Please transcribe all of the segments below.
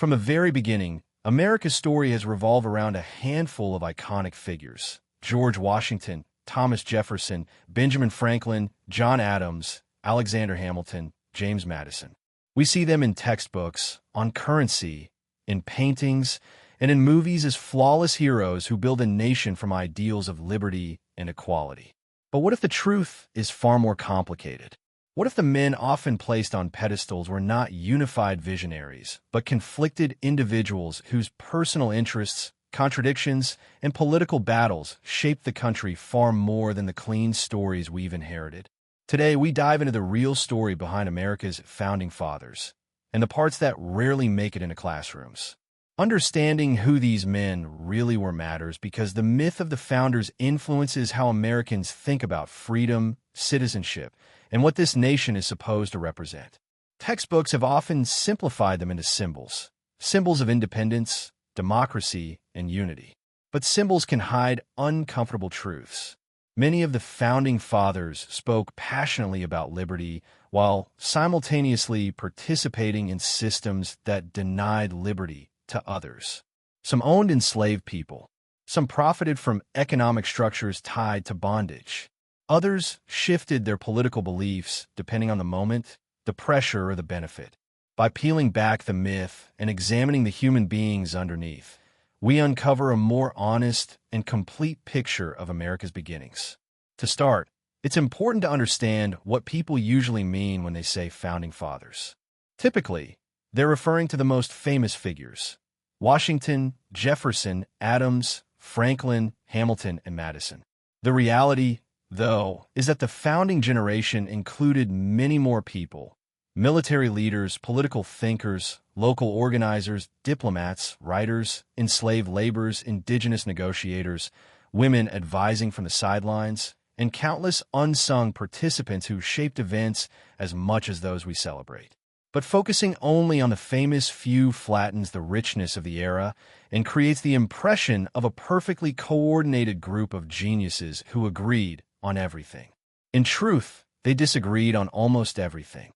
From the very beginning, America's story has revolved around a handful of iconic figures: George Washington, Thomas Jefferson, Benjamin Franklin, John Adams, Alexander Hamilton, James Madison. We see them in textbooks, on currency, in paintings, and in movies as flawless heroes who build a nation from ideals of liberty and equality. But what if the truth is far more complicated? What if the men often placed on pedestals were not unified visionaries, but conflicted individuals whose personal interests, contradictions, and political battles shaped the country far more than the clean stories we've inherited? Today, we dive into the real story behind America's founding fathers, and the parts that rarely make it into classrooms. Understanding who these men really were matters because the myth of the founders influences how Americans think about freedom, citizenship, and what this nation is supposed to represent. Textbooks have often simplified them into symbols, symbols of independence, democracy, and unity. But symbols can hide uncomfortable truths. Many of the founding fathers spoke passionately about liberty while simultaneously participating in systems that denied liberty to others. Some owned enslaved people. Some profited from economic structures tied to bondage. Others shifted their political beliefs depending on the moment, the pressure, or the benefit. By peeling back the myth and examining the human beings underneath, we uncover a more honest and complete picture of America's beginnings. To start, it's important to understand what people usually mean when they say founding fathers. Typically, they're referring to the most famous figures: Washington, Jefferson, Adams, Franklin, Hamilton, and Madison. The reality, though, is that the founding generation included many more people: military leaders, political thinkers, local organizers, diplomats, writers, enslaved laborers, indigenous negotiators, women advising from the sidelines, and countless unsung participants who shaped events as much as those we celebrate. But focusing only on the famous few flattens the richness of the era and creates the impression of a perfectly coordinated group of geniuses who agreed on everything. In truth, they disagreed on almost everything.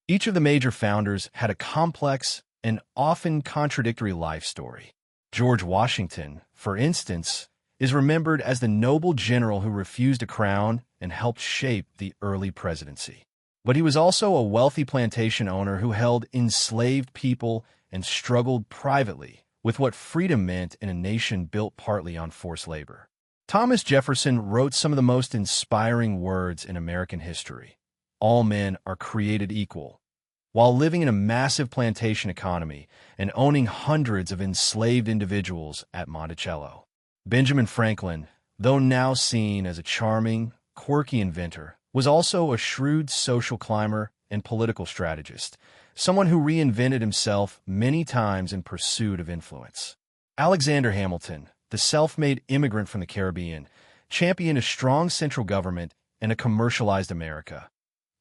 Each of the major founders had a complex and often contradictory life story. George Washington, for instance, is remembered as the noble general who refused a crown and helped shape the early presidency. But he was also a wealthy plantation owner who held enslaved people and struggled privately with what freedom meant in a nation built partly on forced labor. Thomas Jefferson wrote some of the most inspiring words in American history: "All men are created equal." While living in a massive plantation economy and owning hundreds of enslaved individuals at Monticello. Benjamin Franklin, though now seen as a charming, quirky inventor, was also a shrewd social climber and political strategist, someone who reinvented himself many times in pursuit of influence. Alexander Hamilton, the self-made immigrant from the Caribbean, championed a strong central government and a commercialized America,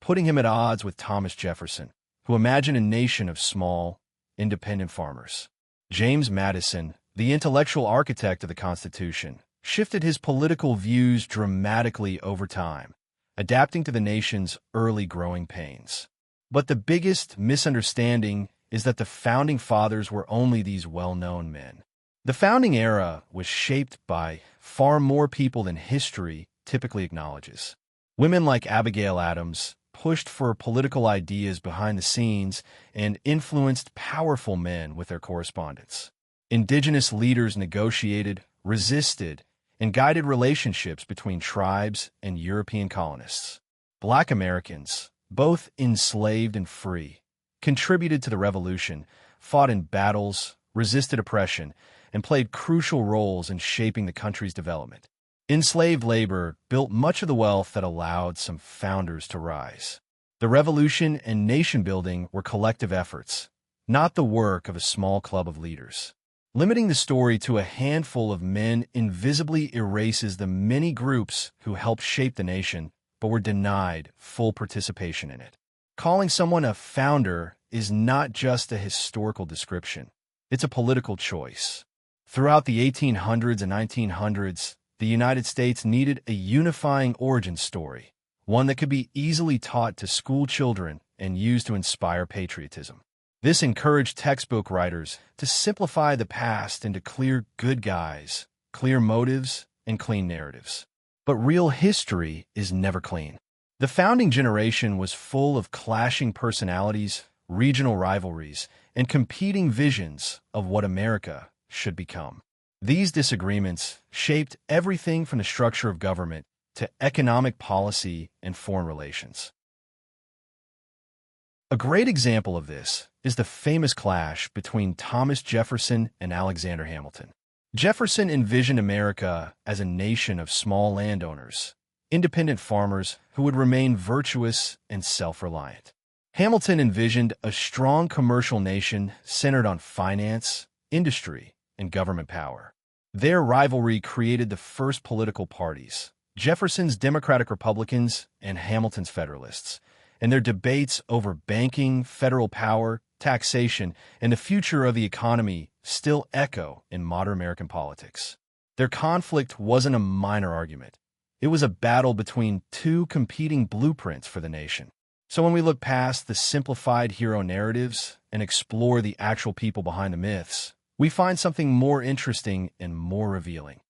putting him at odds with Thomas Jefferson, who imagined a nation of small, independent farmers. James Madison, the intellectual architect of the Constitution, shifted his political views dramatically over time, adapting to the nation's early growing pains. But the biggest misunderstanding is that the founding fathers were only these well-known men. The founding era was shaped by far more people than history typically acknowledges. Women like Abigail Adams pushed for political ideas behind the scenes and influenced powerful men with their correspondence. Indigenous leaders negotiated, resisted, and guided relationships between tribes and European colonists. Black Americans, both enslaved and free, contributed to the Revolution, fought in battles, resisted oppression, and played crucial roles in shaping the country's development. Enslaved labor built much of the wealth that allowed some founders to rise. The Revolution and nation-building were collective efforts, not the work of a small club of leaders. Limiting the story to a handful of men invisibly erases the many groups who helped shape the nation but were denied full participation in it. Calling someone a founder is not just a historical description. It's a political choice. Throughout the 1800s and 1900s, the United States needed a unifying origin story, one that could be easily taught to school children and used to inspire patriotism. This encouraged textbook writers to simplify the past into clear good guys, clear motives, and clean narratives. But real history is never clean. The founding generation was full of clashing personalities, regional rivalries, and competing visions of what America should become. These disagreements shaped everything from the structure of government to economic policy and foreign relations. A great example of this is the famous clash between Thomas Jefferson and Alexander Hamilton. Jefferson envisioned America as a nation of small landowners, independent farmers who would remain virtuous and self-reliant. Hamilton envisioned a strong commercial nation centered on finance, industry, and government power. Their rivalry created the first political parties, Jefferson's Democratic Republicans and Hamilton's Federalists, and their debates over banking, federal power, taxation, and the future of the economy still echo in modern American politics. Their conflict wasn't a minor argument. It was a battle between two competing blueprints for the nation. So when we look past the simplified hero narratives and explore the actual people behind the myths, we find something more interesting and more revealing.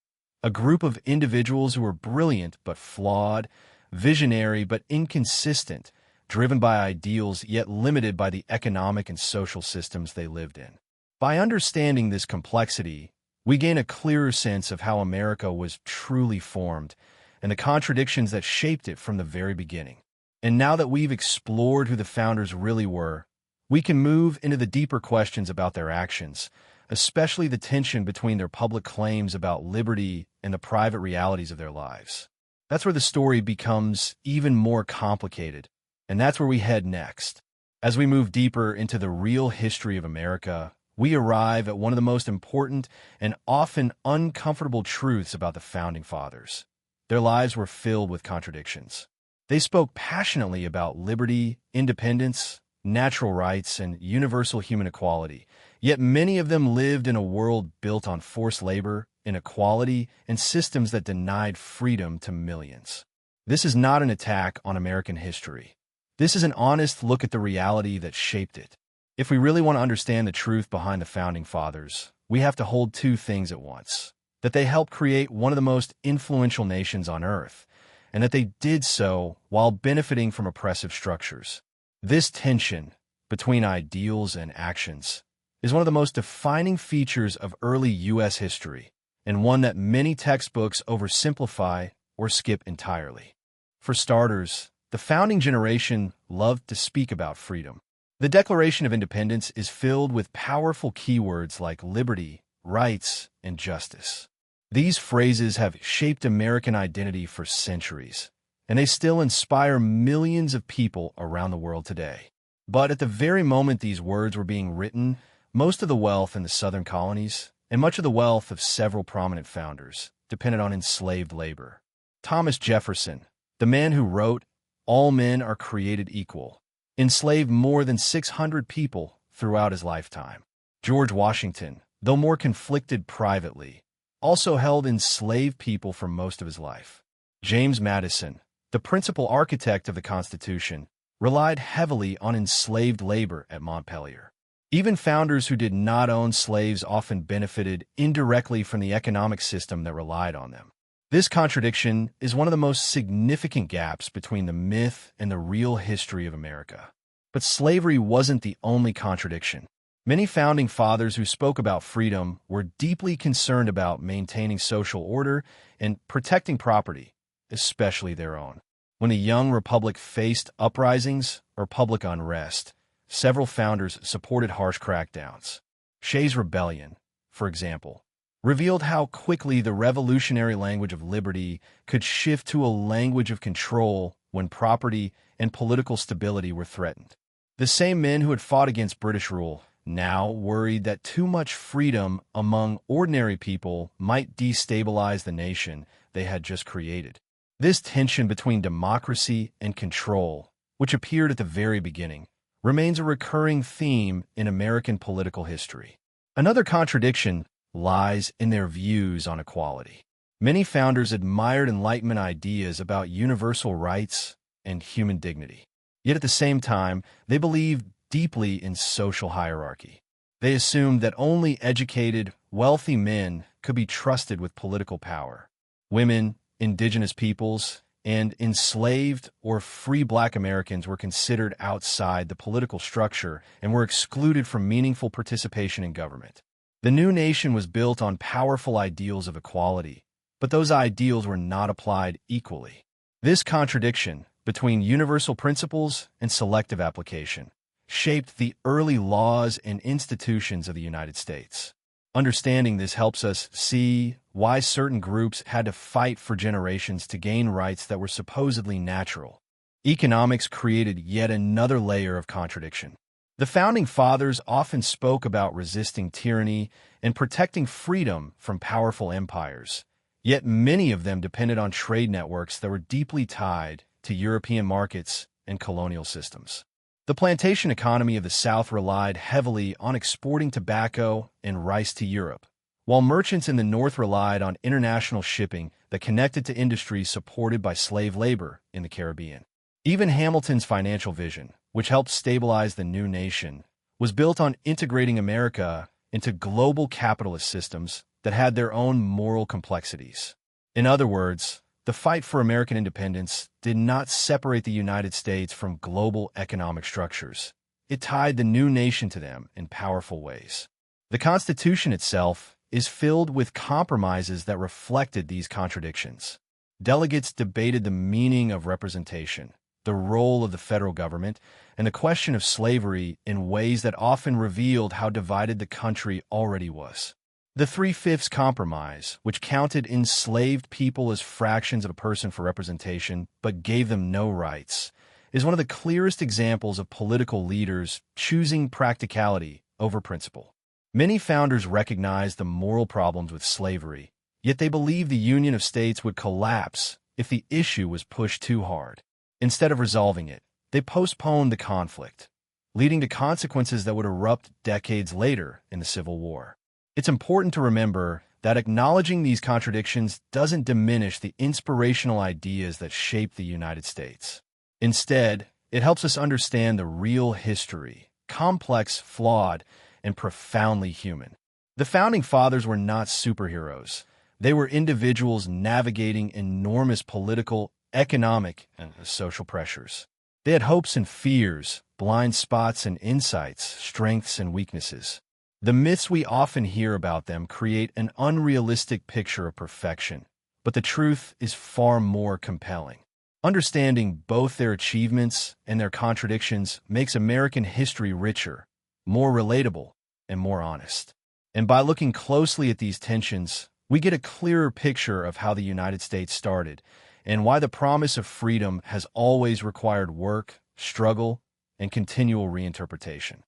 A group of individuals who were brilliant but flawed, visionary but inconsistent, driven by ideals yet limited by the economic and social systems they lived in. By understanding this complexity, we gain a clearer sense of how America was truly formed and the contradictions that shaped it from the very beginning. And now that we've explored who the founders really were, we can move into the deeper questions about their actions, especially the tension between their public claims about liberty and the private realities of their lives. That's where the story becomes even more complicated, and that's where we head next. As we move deeper into the real history of America, we arrive at one of the most important and often uncomfortable truths about the Founding Fathers. Their lives were filled with contradictions. They spoke passionately about liberty, independence, natural rights, and universal human equality, yet many of them lived in a world built on forced labor, inequality, and systems that denied freedom to millions. This is not an attack on American history. This is an honest look at the reality that shaped it. If we really want to understand the truth behind the Founding Fathers, we have to hold two things at once: that they helped create one of the most influential nations on Earth, and that they did so while benefiting from oppressive structures. This tension between ideals and actions is one of the most defining features of early U.S. history, and one that many textbooks oversimplify or skip entirely. For starters, the founding generation loved to speak about freedom. The Declaration of Independence is filled with powerful keywords like liberty, rights, and justice. These phrases have shaped American identity for centuries, and they still inspire millions of people around the world today. But at the very moment these words were being written, most of the wealth in the southern colonies, and much of the wealth of several prominent founders, depended on enslaved labor. Thomas Jefferson, the man who wrote, "All men are created equal," enslaved more than 600 people throughout his lifetime. George Washington, though more conflicted privately, also held enslaved people for most of his life. James Madison, the principal architect of the Constitution, relied heavily on enslaved labor at Montpelier. Even founders who did not own slaves often benefited indirectly from the economic system that relied on them. This contradiction is one of the most significant gaps between the myth and the real history of America. But slavery wasn't the only contradiction. Many founding fathers who spoke about freedom were deeply concerned about maintaining social order and protecting property, especially their own. When the young republic faced uprisings or public unrest, several founders supported harsh crackdowns. Shays' Rebellion, for example, revealed how quickly the revolutionary language of liberty could shift to a language of control when property and political stability were threatened. The same men who had fought against British rule now worried that too much freedom among ordinary people might destabilize the nation they had just created. This tension between democracy and control, which appeared at the very beginning, remains a recurring theme in American political history. Another contradiction lies in their views on equality. Many founders admired Enlightenment ideas about universal rights and human dignity. Yet at the same time, they believed deeply in social hierarchy. They assumed that only educated, wealthy men could be trusted with political power. Women, indigenous peoples, and enslaved or free Black Americans were considered outside the political structure and were excluded from meaningful participation in government. The new nation was built on powerful ideals of equality, but those ideals were not applied equally. This contradiction between universal principles and selective application shaped the early laws and institutions of the United States. Understanding this helps us see why certain groups had to fight for generations to gain rights that were supposedly natural. Economics created yet another layer of contradiction. The Founding Fathers often spoke about resisting tyranny and protecting freedom from powerful empires, yet many of them depended on trade networks that were deeply tied to European markets and colonial systems. The plantation economy of the South relied heavily on exporting tobacco and rice to Europe, while merchants in the North relied on international shipping that connected to industries supported by slave labor in the Caribbean. Even Hamilton's financial vision, which helped stabilize the new nation, was built on integrating America into global capitalist systems that had their own moral complexities. In other words, the fight for American independence did not separate the United States from global economic structures. It tied the new nation to them in powerful ways. The Constitution itself is filled with compromises that reflected these contradictions. Delegates debated the meaning of representation, the role of the federal government, and the question of slavery in ways that often revealed how divided the country already was. The Three-Fifths Compromise, which counted enslaved people as fractions of a person for representation but gave them no rights, is one of the clearest examples of political leaders choosing practicality over principle. Many founders recognized the moral problems with slavery, yet they believed the Union of States would collapse if the issue was pushed too hard. Instead of resolving it, they postponed the conflict, leading to consequences that would erupt decades later in the Civil War. It's important to remember that acknowledging these contradictions doesn't diminish the inspirational ideas that shaped the United States. Instead, it helps us understand the real history, complex, flawed, and profoundly human. The Founding Fathers were not superheroes. They were individuals navigating enormous political, economic, and social pressures. They had hopes and fears, blind spots and insights, strengths and weaknesses. The myths we often hear about them create an unrealistic picture of perfection, but the truth is far more compelling. Understanding both their achievements and their contradictions makes American history richer, more relatable, and more honest. And by looking closely at these tensions, we get a clearer picture of how the United States started and why the promise of freedom has always required work, struggle, and continual reinterpretation.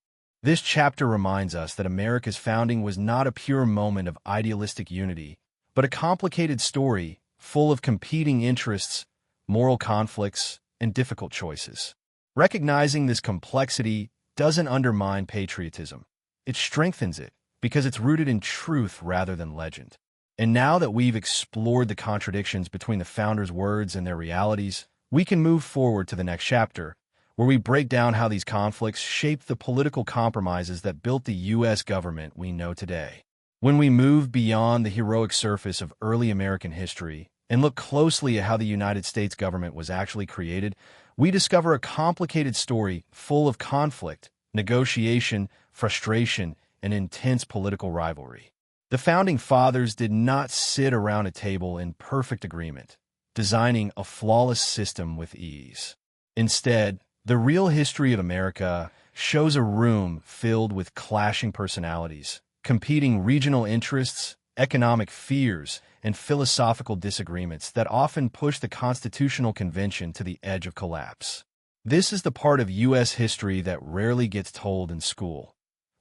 This chapter reminds us that America's founding was not a pure moment of idealistic unity, but a complicated story full of competing interests, moral conflicts, and difficult choices. Recognizing this complexity doesn't undermine patriotism. It strengthens it because it's rooted in truth rather than legend. And now that we've explored the contradictions between the founders' words and their realities, we can move forward to the next chapter, where we break down how these conflicts shaped the political compromises that built the U.S. government we know today. When we move beyond the heroic surface of early American history and look closely at how the United States government was actually created, we discover a complicated story full of conflict, negotiation, frustration, and intense political rivalry. The Founding Fathers did not sit around a table in perfect agreement, designing a flawless system with ease. Instead, the real history of America shows a room filled with clashing personalities, competing regional interests, economic fears, and philosophical disagreements that often push the Constitutional Convention to the edge of collapse. This is the part of U.S. history that rarely gets told in school.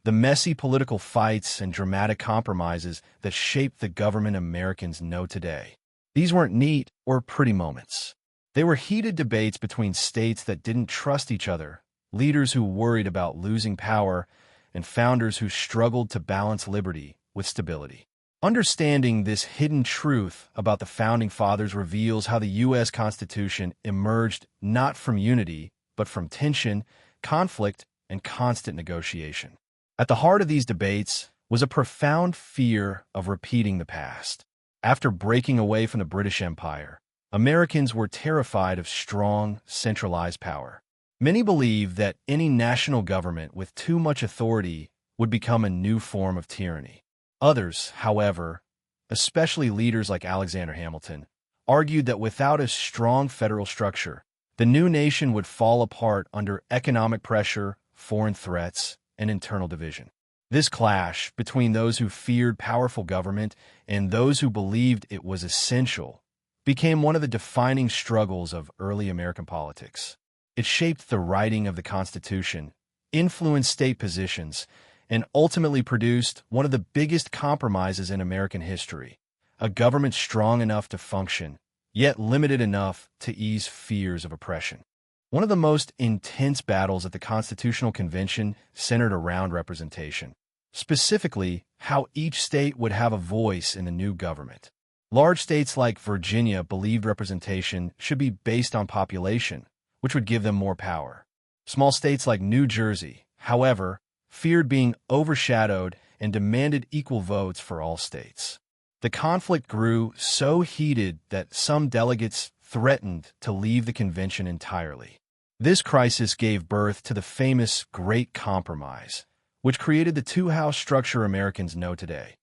The messy political fights and dramatic compromises that shaped the government Americans know today. These weren't neat or pretty moments. They were heated debates between states that didn't trust each other, leaders who worried about losing power, and founders who struggled to balance liberty with stability. Understanding this hidden truth about the Founding Fathers reveals how the U.S. Constitution emerged not from unity, but from tension, conflict, and constant negotiation. At the heart of these debates was a profound fear of repeating the past. After breaking away from the British Empire, Americans were terrified of strong, centralized power. Many believed that any national government with too much authority would become a new form of tyranny. Others, however, especially leaders like Alexander Hamilton, argued that without a strong federal structure, the new nation would fall apart under economic pressure, foreign threats, and internal division. This clash between those who feared powerful government and those who believed it was essential became one of the defining struggles of early American politics. It shaped the writing of the Constitution, influenced state positions, and ultimately produced one of the biggest compromises in American history, a government strong enough to function, yet limited enough to ease fears of oppression. One of the most intense battles at the Constitutional Convention centered around representation, specifically how each state would have a voice in the new government. Large states like Virginia believed representation should be based on population, which would give them more power. Small states like New Jersey, however, feared being overshadowed and demanded equal votes for all states. The conflict grew so heated that some delegates threatened to leave the convention entirely. This crisis gave birth to the famous Great Compromise, which created the two-house structure Americans know today: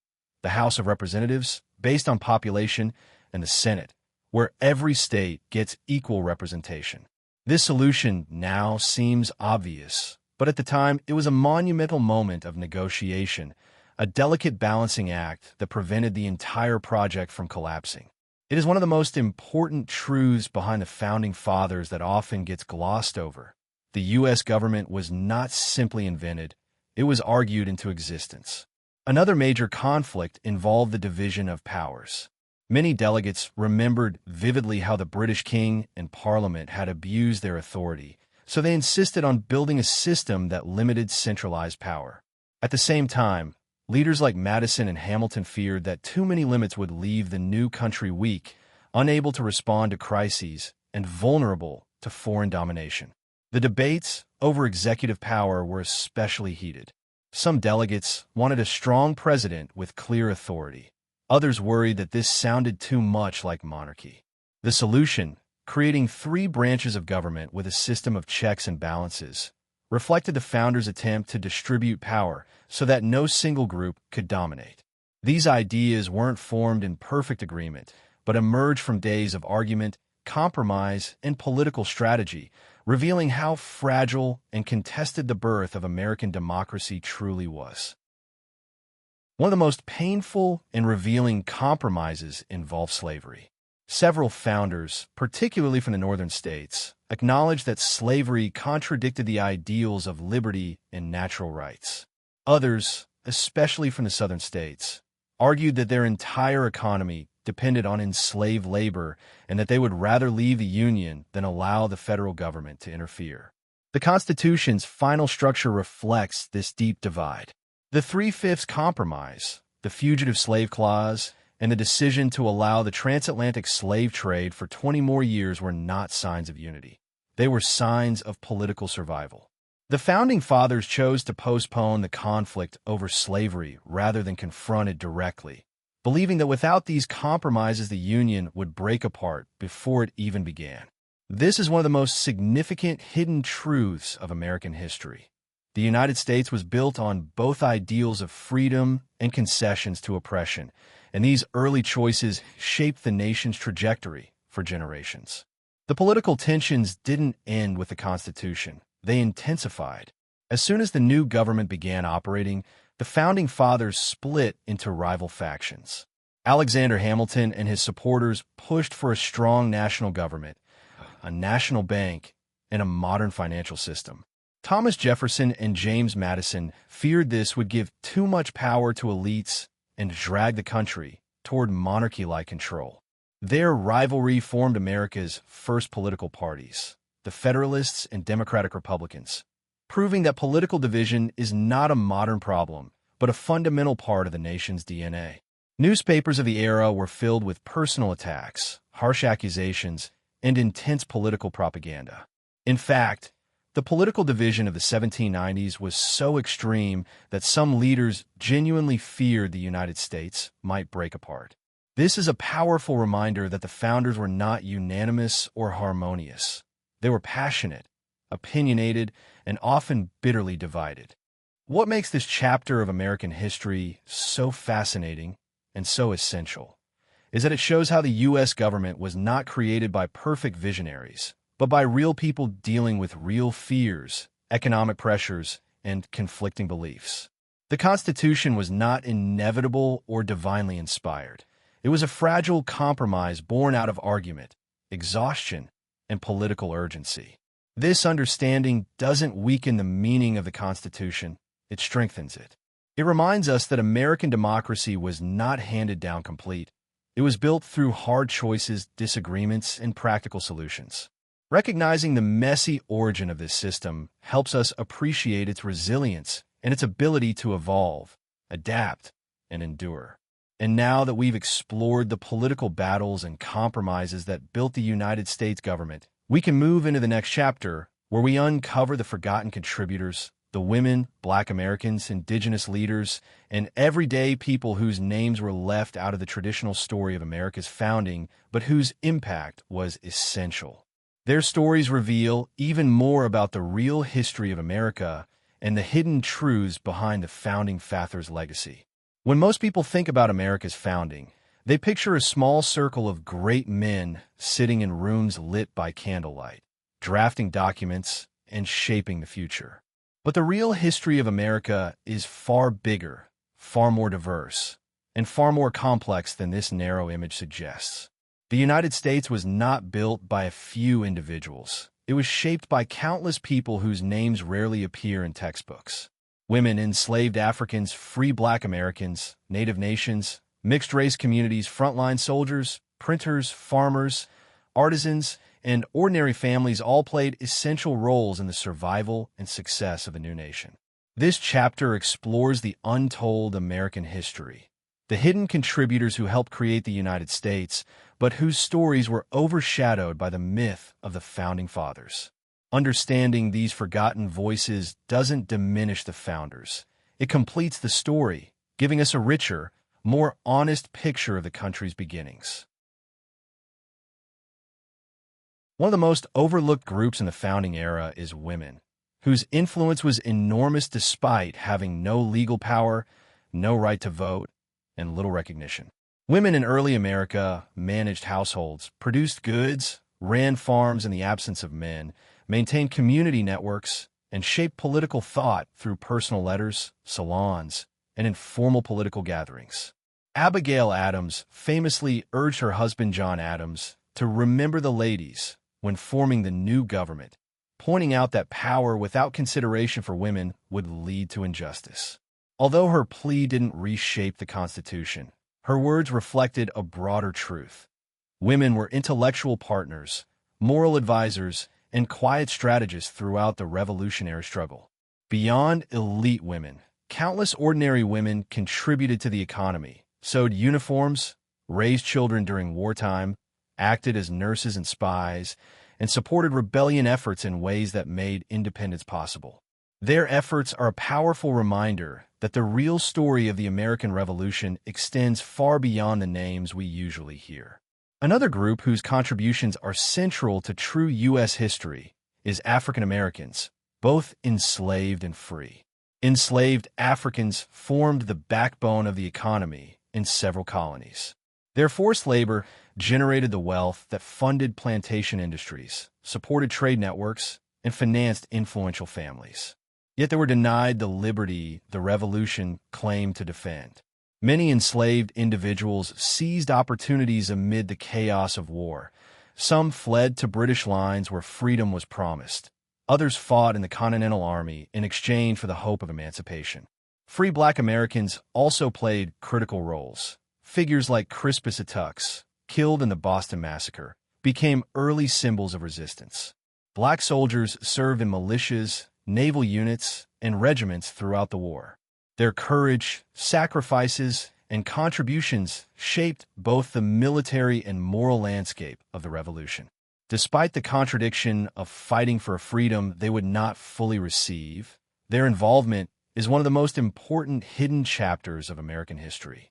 the House of Representatives, based on population, and the Senate, where every state gets equal representation. This solution now seems obvious, but at the time it was a monumental moment of negotiation, a delicate balancing act that prevented the entire project from collapsing. It is one of the most important truths behind the Founding Fathers that often gets glossed over. The U.S. government was not simply invented, it was argued into existence. Another major conflict involved the division of powers. Many delegates remembered vividly how the British king and Parliament had abused their authority, so they insisted on building a system that limited centralized power. At the same time, leaders like Madison and Hamilton feared that too many limits would leave the new country weak, unable to respond to crises, and vulnerable to foreign domination. The debates over executive power were especially heated. Some delegates wanted a strong president with clear authority. Others worried that this sounded too much like monarchy. The solution, creating three branches of government with a system of checks and balances, reflected the founders' attempt to distribute power so that no single group could dominate. These ideas weren't formed in perfect agreement, but emerged from days of argument, compromise, and political strategy, revealing how fragile and contested the birth of American democracy truly was. One of the most painful and revealing compromises involved slavery. Several founders, particularly from the northern states, acknowledged that slavery contradicted the ideals of liberty and natural rights. Others, especially from the southern states, argued that their entire economy depended on enslaved labor and that they would rather leave the Union than allow the federal government to interfere. The Constitution's final structure reflects this deep divide. The Three-Fifths Compromise, the Fugitive Slave Clause, and the decision to allow the transatlantic slave trade for 20 more years were not signs of unity. They were signs of political survival. The Founding Fathers chose to postpone the conflict over slavery rather than confront it directly, believing that without these compromises the Union would break apart before it even began. This is one of the most significant hidden truths of American history. The United States was built on both ideals of freedom and concessions to oppression, and these early choices shaped the nation's trajectory for generations. The political tensions didn't end with the Constitution. They intensified. As soon as the new government began operating, the Founding Fathers split into rival factions. Alexander Hamilton and his supporters pushed for a strong national government, a national bank, and a modern financial system. Thomas Jefferson and James Madison feared this would give too much power to elites and drag the country toward monarchy-like control. Their rivalry formed America's first political parties, the Federalists and Democratic Republicans, proving that political division is not a modern problem, but a fundamental part of the nation's DNA. Newspapers of the era were filled with personal attacks, harsh accusations, and intense political propaganda. In fact, The political division of the 1790s was so extreme that some leaders genuinely feared the United States might break apart. This is a powerful reminder that the founders were not unanimous or harmonious. They were passionate, opinionated, and often bitterly divided. What makes this chapter of American history so fascinating and so essential is that it shows how the U.S. government was not created by perfect visionaries, but by real people dealing with real fears, economic pressures, and conflicting beliefs. The Constitution was not inevitable or divinely inspired. It was a fragile compromise born out of argument, exhaustion, and political urgency. This understanding doesn't weaken the meaning of the Constitution, it strengthens it. It reminds us that American democracy was not handed down complete. It was built through hard choices, disagreements, and practical solutions. Recognizing the messy origin of this system helps us appreciate its resilience and its ability to evolve, adapt, and endure. And now that we've explored the political battles and compromises that built the United States government, we can move into the next chapter where we uncover the forgotten contributors, the women, Black Americans, Indigenous leaders, and everyday people whose names were left out of the traditional story of America's founding, but whose impact was essential. Their stories reveal even more about the real history of America and the hidden truths behind the founding fathers' legacy. When most people think about America's founding, they picture a small circle of great men sitting in rooms lit by candlelight, drafting documents and shaping the future. But the real history of America is far bigger, far more diverse, and far more complex than this narrow image suggests. The United States was not built by a few individuals. It was shaped by countless people whose names rarely appear in textbooks. Women, enslaved Africans, free Black Americans, Native nations, mixed-race communities, frontline soldiers, printers, farmers, artisans, and ordinary families all played essential roles in the survival and success of a new nation. This chapter explores the untold American history, the hidden contributors who helped create the United States, but whose stories were overshadowed by the myth of the Founding Fathers. Understanding these forgotten voices doesn't diminish the founders. It completes the story, giving us a richer, more honest picture of the country's beginnings. One of the most overlooked groups in the founding era is women, whose influence was enormous despite having no legal power, no right to vote, and little recognition. Women in early America managed households, produced goods, ran farms in the absence of men, maintained community networks, and shaped political thought through personal letters, salons, and informal political gatherings. Abigail Adams famously urged her husband John Adams to remember the ladies when forming the new government, pointing out that power without consideration for women would lead to injustice. Although her plea didn't reshape the Constitution, her words reflected a broader truth. Women were intellectual partners, moral advisors, and quiet strategists throughout the revolutionary struggle. Beyond elite women, countless ordinary women contributed to the economy, sewed uniforms, raised children during wartime, acted as nurses and spies, and supported rebellion efforts in ways that made independence possible. Their efforts are a powerful reminder that the real story of the American Revolution extends far beyond the names we usually hear. Another group whose contributions are central to true U.S. history is African Americans, both enslaved and free. Enslaved Africans formed the backbone of the economy in several colonies. Their forced labor generated the wealth that funded plantation industries, supported trade networks, and financed influential families. Yet they were denied the liberty the Revolution claimed to defend. Many enslaved individuals seized opportunities amid the chaos of war. Some fled to British lines where freedom was promised. Others fought in the Continental Army in exchange for the hope of emancipation. Free Black Americans also played critical roles. Figures like Crispus Attucks, killed in the Boston Massacre, became early symbols of resistance. Black soldiers served in militias, naval units, and regiments throughout the war. Their courage, sacrifices, and contributions shaped both the military and moral landscape of the Revolution. Despite the contradiction of fighting for a freedom they would not fully receive, their involvement is one of the most important hidden chapters of American history.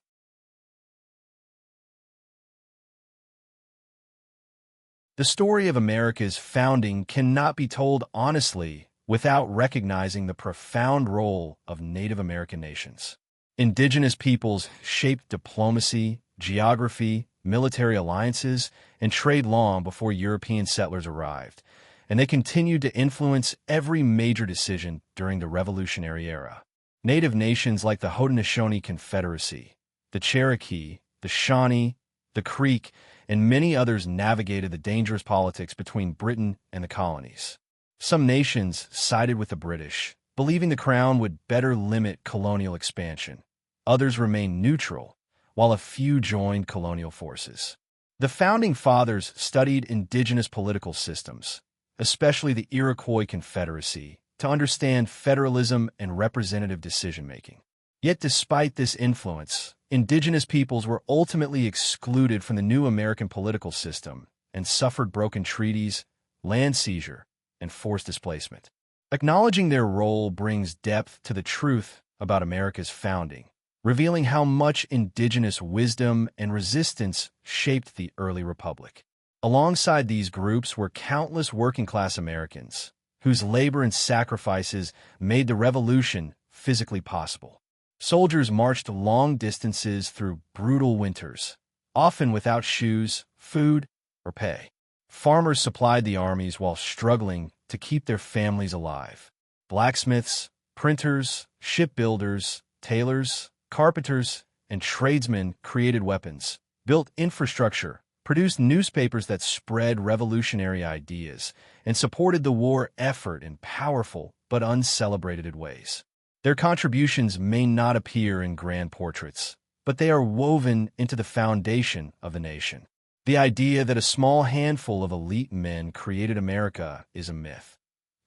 The story of America's founding cannot be told honestly without recognizing the profound role of Native American nations. Indigenous peoples shaped diplomacy, geography, military alliances, and trade long before European settlers arrived, and they continued to influence every major decision during the Revolutionary Era. Native nations like the Haudenosaunee Confederacy, the Cherokee, the Shawnee, the Creek, and many others navigated the dangerous politics between Britain and the colonies. Some nations sided with the British, believing the Crown would better limit colonial expansion. Others remained neutral, while a few joined colonial forces. The Founding Fathers studied indigenous political systems, especially the Iroquois Confederacy, to understand federalism and representative decision-making. Yet despite this influence, indigenous peoples were ultimately excluded from the new American political system and suffered broken treaties, land seizure, and forced displacement. Acknowledging their role brings depth to the truth about America's founding, revealing how much indigenous wisdom and resistance shaped the early republic. Alongside these groups were countless working-class Americans, whose labor and sacrifices made the revolution physically possible. Soldiers marched long distances through brutal winters, often without shoes, food, or pay. Farmers supplied the armies while struggling to keep their families alive. Blacksmiths, printers, shipbuilders, tailors, carpenters, and tradesmen created weapons, built infrastructure, produced newspapers that spread revolutionary ideas, and supported the war effort in powerful but uncelebrated ways. Their contributions may not appear in grand portraits, but they are woven into the foundation of the nation. The idea that a small handful of elite men created America is a myth.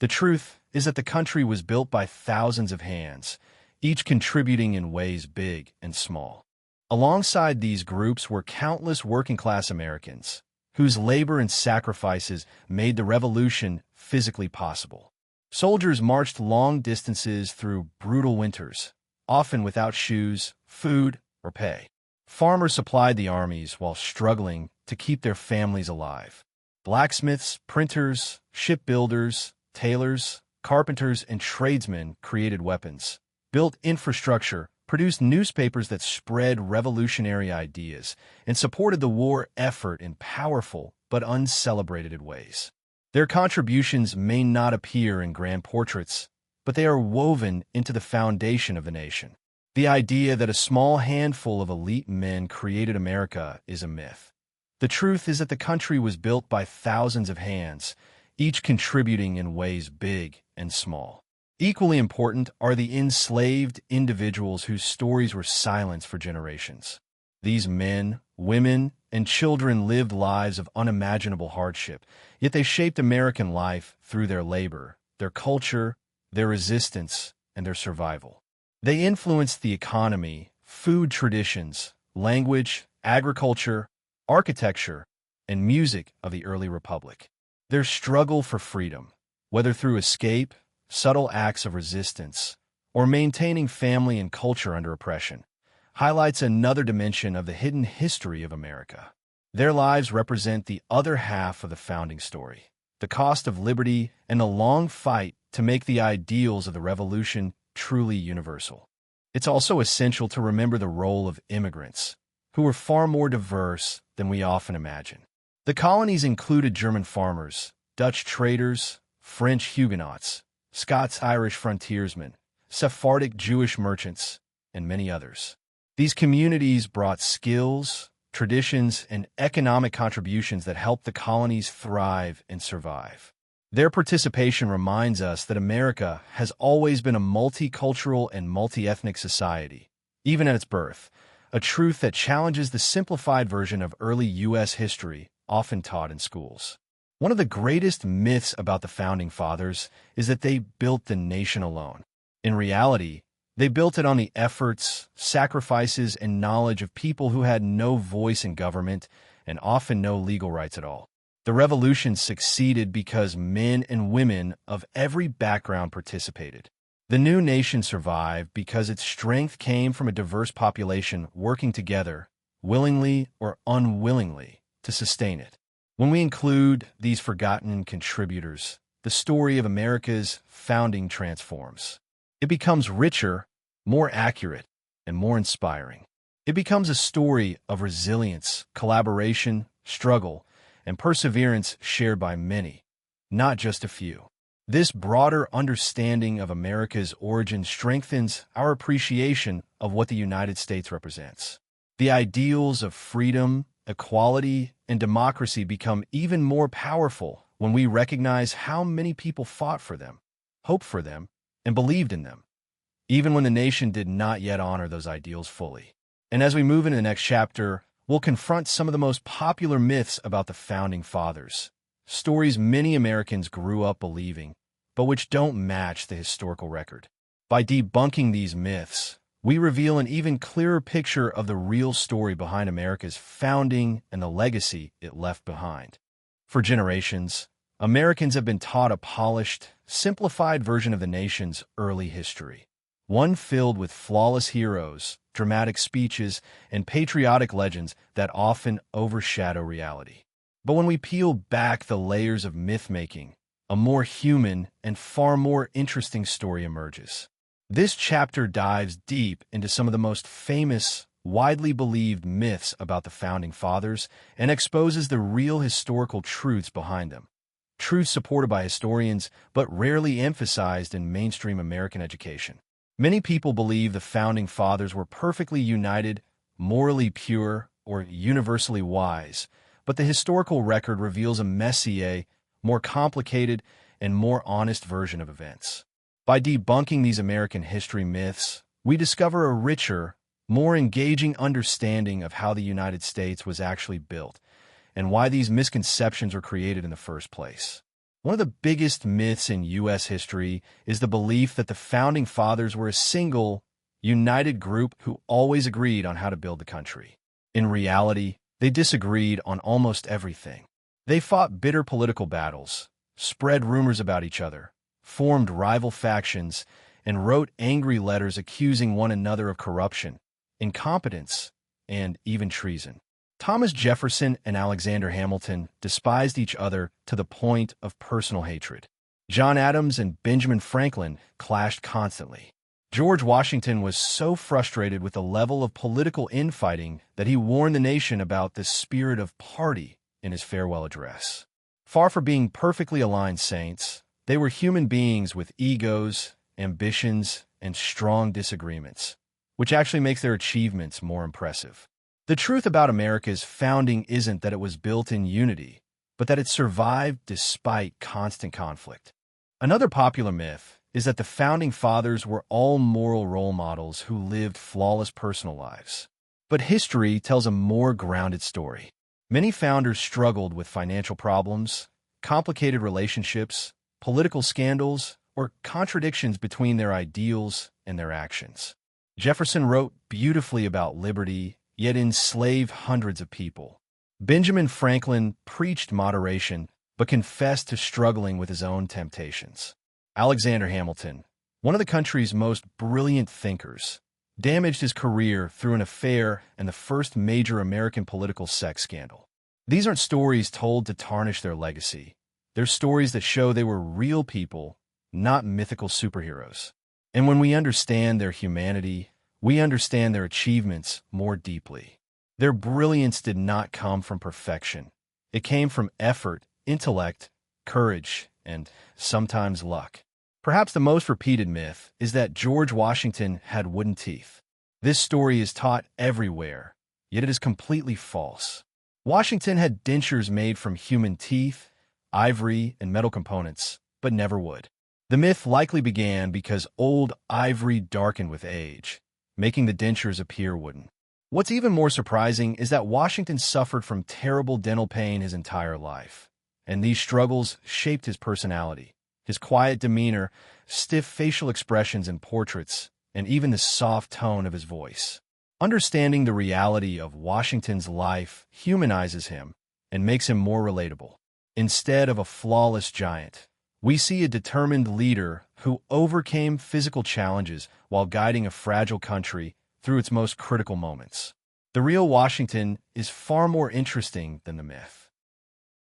The truth is that the country was built by thousands of hands, each contributing in ways big and small. Alongside these groups were countless working-class Americans, whose labor and sacrifices made the revolution physically possible. Soldiers marched long distances through brutal winters, often without shoes, food, or pay. Farmers supplied the armies while struggling to keep their families alive. Blacksmiths, printers, shipbuilders, tailors, carpenters, and tradesmen created weapons, built infrastructure, produced newspapers that spread revolutionary ideas, and supported the war effort in powerful but uncelebrated ways. Their contributions may not appear in grand portraits, but they are woven into the foundation of the nation. The idea that a small handful of elite men created America is a myth. The truth is that the country was built by thousands of hands, each contributing in ways big and small. Equally important are the enslaved individuals whose stories were silenced for generations. These men, women, and children lived lives of unimaginable hardship, yet they shaped American life through their labor, their culture, their resistance, and their survival. They influenced the economy, food traditions, language, agriculture, architecture, and music of the early republic. Their struggle for freedom, whether through escape, subtle acts of resistance, or maintaining family and culture under oppression, highlights another dimension of the hidden history of America. Their lives represent the other half of the founding story, the cost of liberty and the long fight to make the ideals of the revolution truly universal. It's also essential to remember the role of immigrants, who were far more diverse than we often imagine. The colonies included German farmers, Dutch traders, French Huguenots, Scots-Irish frontiersmen, Sephardic Jewish merchants, and many others. These communities brought skills, traditions, and economic contributions that helped the colonies thrive and survive. Their participation reminds us that America has always been a multicultural and multi-ethnic society, even at its birth, a truth that challenges the simplified version of early U.S. history often taught in schools. One of the greatest myths about the Founding Fathers is that they built the nation alone. In reality, they built it on the efforts, sacrifices, and knowledge of people who had no voice in government and often no legal rights at all. The revolution succeeded because men and women of every background participated. The new nation survived because its strength came from a diverse population working together, willingly or unwillingly, to sustain it. When we include these forgotten contributors, the story of America's founding transforms. It becomes richer, more accurate, and more inspiring. It becomes a story of resilience, collaboration, struggle, and perseverance shared by many, not just a few. This broader understanding of America's origin strengthens our appreciation of what the United States represents. The ideals of freedom, equality, and democracy become even more powerful when we recognize how many people fought for them, hoped for them, and believed in them, even when the nation did not yet honor those ideals fully. And as we move into the next chapter, we'll confront some of the most popular myths about the Founding Fathers, stories many Americans grew up believing, but which don't match the historical record. By debunking these myths, we reveal an even clearer picture of the real story behind America's founding and the legacy it left behind. For generations, Americans have been taught a polished, simplified version of the nation's early history, one filled with flawless heroes, dramatic speeches, and patriotic legends that often overshadow reality. But when we peel back the layers of myth-making, a more human and far more interesting story emerges. This chapter dives deep into some of the most famous, widely believed myths about the Founding Fathers and exposes the real historical truths behind them. Truths supported by historians, but rarely emphasized in mainstream American education. Many people believe the Founding Fathers were perfectly united, morally pure, or universally wise, but the historical record reveals a messier, more complicated, and more honest version of events. By debunking these American history myths, we discover a richer, more engaging understanding of how the United States was actually built and why these misconceptions were created in the first place. One of the biggest myths in U.S. history is the belief that the Founding Fathers were a single, united group who always agreed on how to build the country. In reality, they disagreed on almost everything. They fought bitter political battles, spread rumors about each other, formed rival factions, and wrote angry letters accusing one another of corruption, incompetence, and even treason. Thomas Jefferson and Alexander Hamilton despised each other to the point of personal hatred. John Adams and Benjamin Franklin clashed constantly. George Washington was so frustrated with the level of political infighting that he warned the nation about the spirit of party in his farewell address. Far from being perfectly aligned saints, they were human beings with egos, ambitions, and strong disagreements, which actually makes their achievements more impressive. The truth about America's founding isn't that it was built in unity, but that it survived despite constant conflict. Another popular myth is that the Founding Fathers were all moral role models who lived flawless personal lives. But history tells a more grounded story. Many founders struggled with financial problems, complicated relationships, political scandals, or contradictions between their ideals and their actions. Jefferson wrote beautifully about liberty, yet enslaved hundreds of people. Benjamin Franklin preached moderation, but confessed to struggling with his own temptations. Alexander Hamilton, one of the country's most brilliant thinkers, damaged his career through an affair and the first major American political sex scandal. These aren't stories told to tarnish their legacy. They're stories that show they were real people, not mythical superheroes. And when we understand their humanity, we understand their achievements more deeply. Their brilliance did not come from perfection. It came from effort, intellect, courage, and sometimes luck. Perhaps the most repeated myth is that George Washington had wooden teeth. This story is taught everywhere, yet it is completely false. Washington had dentures made from human teeth, ivory, and metal components, but never wood. The myth likely began because old ivory darkened with age, making the dentures appear wooden. What's even more surprising is that Washington suffered from terrible dental pain his entire life, and these struggles shaped his personality, his quiet demeanor, stiff facial expressions in portraits, and even the soft tone of his voice. Understanding the reality of Washington's life humanizes him and makes him more relatable. Instead of a flawless giant, we see a determined leader who overcame physical challenges while guiding a fragile country through its most critical moments. The real Washington is far more interesting than the myth.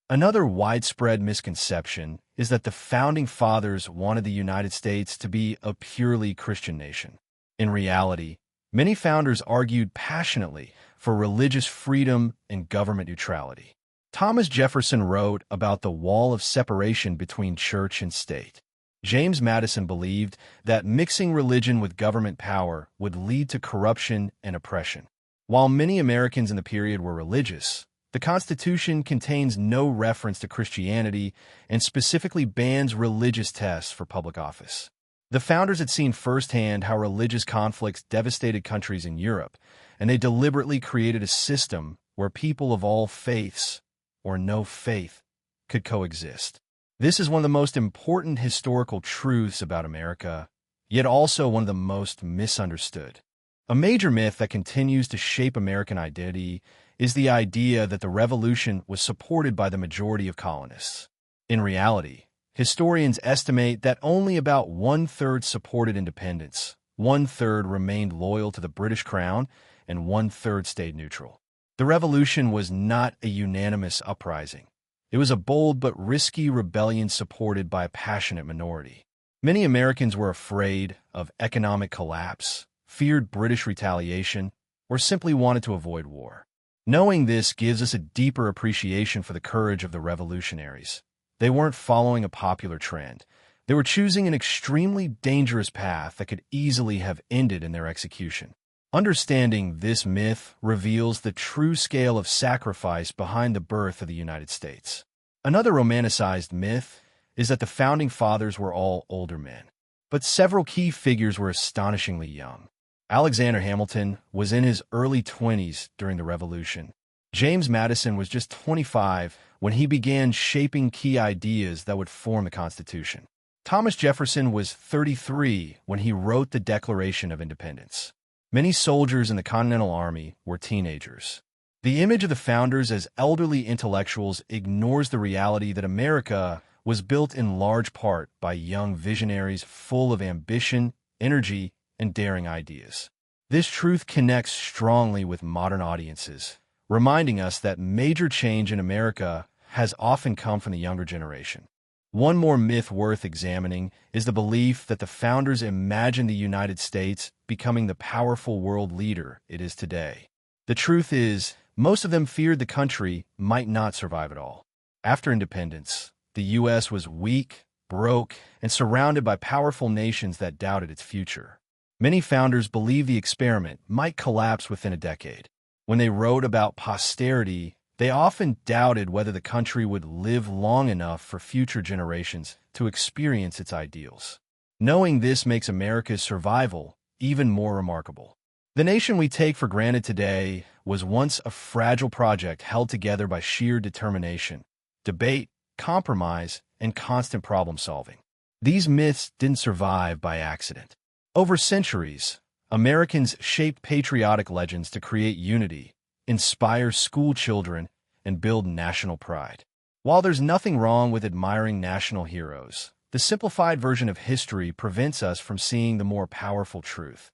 Another widespread misconception is that the Founding Fathers wanted the United States to be a purely Christian nation. In reality, many founders argued passionately for religious freedom and government neutrality. Thomas Jefferson wrote about the wall of separation between church and state. James Madison believed that mixing religion with government power would lead to corruption and oppression. While many Americans in the period were religious, the Constitution contains no reference to Christianity and specifically bans religious tests for public office. The founders had seen firsthand how religious conflicts devastated countries in Europe, and they deliberately created a system where people of all faiths, or no faith, could coexist. This is one of the most important historical truths about America, yet also one of the most misunderstood. A major myth that continues to shape American identity is the idea that the Revolution was supported by the majority of colonists. In reality, historians estimate that only about one-third supported independence, one-third remained loyal to the British Crown, and one-third stayed neutral. The Revolution was not a unanimous uprising. It was a bold but risky rebellion supported by a passionate minority. Many Americans were afraid of economic collapse, feared British retaliation, or simply wanted to avoid war. Knowing this gives us a deeper appreciation for the courage of the revolutionaries. They weren't following a popular trend. They were choosing an extremely dangerous path that could easily have ended in their execution. Understanding this myth reveals the true scale of sacrifice behind the birth of the United States. Another romanticized myth is that the Founding Fathers were all older men, but several key figures were astonishingly young. Alexander Hamilton was in his early 20s during the Revolution. James Madison was just 25 when he began shaping key ideas that would form the Constitution. Thomas Jefferson was 33 when he wrote the Declaration of Independence. Many soldiers in the Continental Army were teenagers. The image of the founders as elderly intellectuals ignores the reality that America was built in large part by young visionaries full of ambition, energy, and daring ideas. This truth connects strongly with modern audiences, reminding us that major change in America has often come from the younger generation. One more myth worth examining is the belief that the founders imagined the United States becoming the powerful world leader it is today. The truth is, most of them feared the country might not survive at all. After independence, the U.S. was weak, broke, and surrounded by powerful nations that doubted its future. Many founders believed the experiment might collapse within a decade. When they wrote about posterity, they often doubted whether the country would live long enough for future generations to experience its ideals. Knowing this makes America's survival even more remarkable. The nation we take for granted today was once a fragile project held together by sheer determination, debate, compromise, and constant problem-solving. These myths didn't survive by accident. Over centuries, Americans shaped patriotic legends to create unity, inspire school children, and build national pride. While there's nothing wrong with admiring national heroes, the simplified version of history prevents us from seeing the more powerful truth: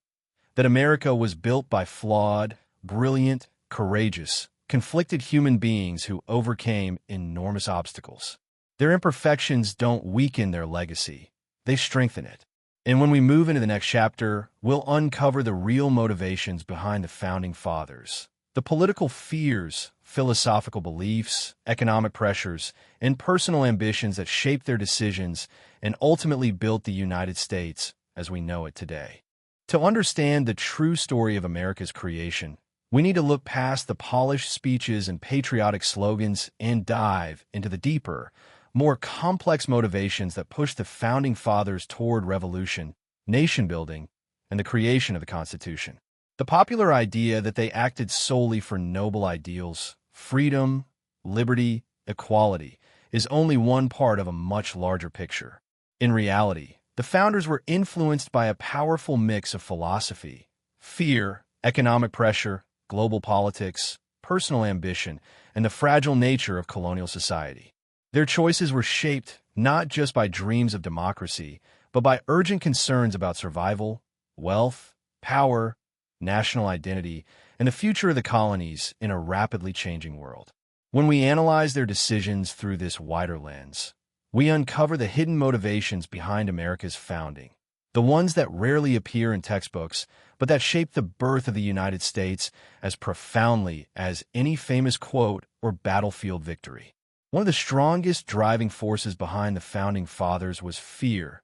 that America was built by flawed, brilliant, courageous, conflicted human beings who overcame enormous obstacles. Their imperfections don't weaken their legacy, they strengthen it. And when we move into the next chapter, we'll uncover the real motivations behind the Founding Fathers, the political fears, philosophical beliefs, economic pressures, and personal ambitions that shaped their decisions and ultimately built the United States as we know it today. To understand the true story of America's creation, we need to look past the polished speeches and patriotic slogans and dive into the deeper, more complex motivations that pushed the Founding Fathers toward revolution, nation-building, and the creation of the Constitution. The popular idea that they acted solely for noble ideals, freedom, liberty, equality, is only one part of a much larger picture. In reality, the founders were influenced by a powerful mix of philosophy, fear, economic pressure, global politics, personal ambition, and the fragile nature of colonial society. Their choices were shaped not just by dreams of democracy, but by urgent concerns about survival, wealth, power, national identity, and the future of the colonies in a rapidly changing world. When we analyze their decisions through this wider lens, we uncover the hidden motivations behind America's founding, the ones that rarely appear in textbooks, but that shape the birth of the United States as profoundly as any famous quote or battlefield victory. One of the strongest driving forces behind the Founding Fathers was fear,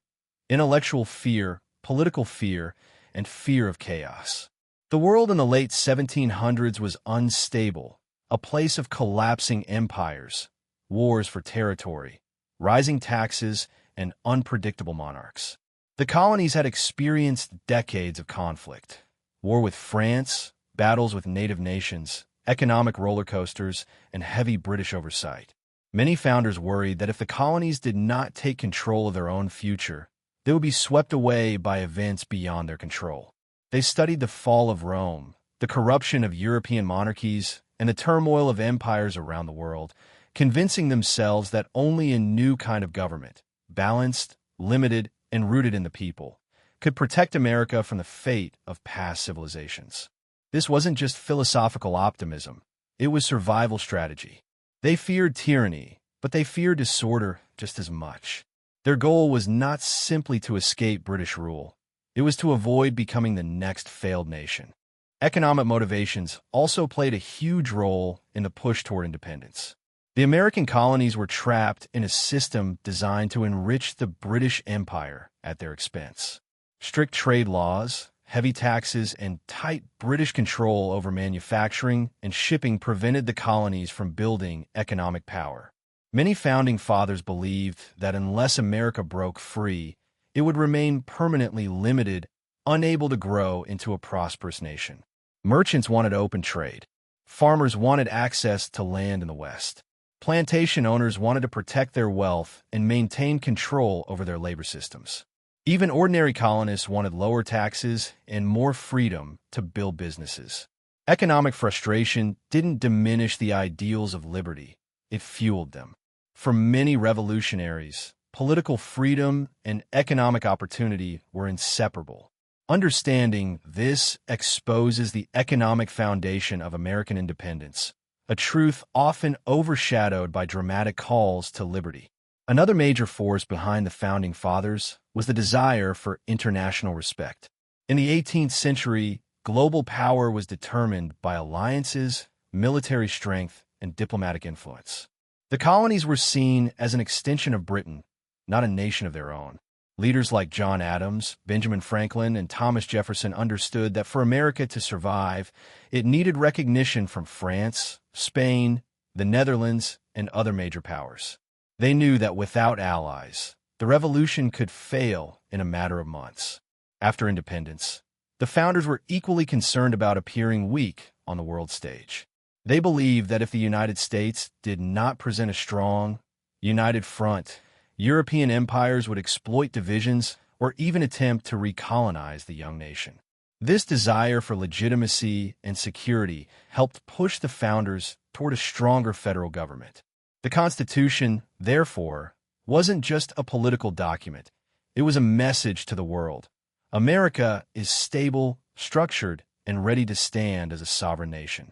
intellectual fear, political fear, and fear of chaos. The world in the late 1700s was unstable, a place of collapsing empires, wars for territory, rising taxes, and unpredictable monarchs. The colonies had experienced decades of conflict: war with France, battles with native nations, economic roller coasters, and heavy British oversight. Many founders worried that if the colonies did not take control of their own future, they would be swept away by events beyond their control. They studied the fall of Rome, the corruption of European monarchies, and the turmoil of empires around the world, convincing themselves that only a new kind of government, balanced, limited, and rooted in the people, could protect America from the fate of past civilizations. This wasn't just philosophical optimism, it was survival strategy. They feared tyranny, but they feared disorder just as much. Their goal was not simply to escape British rule, it was to avoid becoming the next failed nation. Economic motivations also played a huge role in the push toward independence. The American colonies were trapped in a system designed to enrich the British Empire at their expense. Strict trade laws, heavy taxes, and tight British control over manufacturing and shipping prevented the colonies from building economic power. Many founding fathers believed that unless America broke free, it would remain permanently limited, unable to grow into a prosperous nation. Merchants wanted open trade. Farmers wanted access to land in the West. Plantation owners wanted to protect their wealth and maintain control over their labor systems. Even ordinary colonists wanted lower taxes and more freedom to build businesses. Economic frustration didn't diminish the ideals of liberty, it fueled them. For many revolutionaries, political freedom and economic opportunity were inseparable. Understanding this exposes the economic foundation of American independence, a truth often overshadowed by dramatic calls to liberty. Another major force behind the Founding Fathers was the desire for international respect. In the 18th century, global power was determined by alliances, military strength, and diplomatic influence. The colonies were seen as an extension of Britain, not a nation of their own. Leaders like John Adams, Benjamin Franklin, and Thomas Jefferson understood that for America to survive, it needed recognition from France, Spain, the Netherlands, and other major powers. They knew that without allies, the revolution could fail in a matter of months. After independence, the founders were equally concerned about appearing weak on the world stage. They believed that if the United States did not present a strong, united front, European empires would exploit divisions or even attempt to recolonize the young nation. This desire for legitimacy and security helped push the founders toward a stronger federal government. The Constitution, therefore, wasn't just a political document. It was a message to the world. America is stable, structured, and ready to stand as a sovereign nation.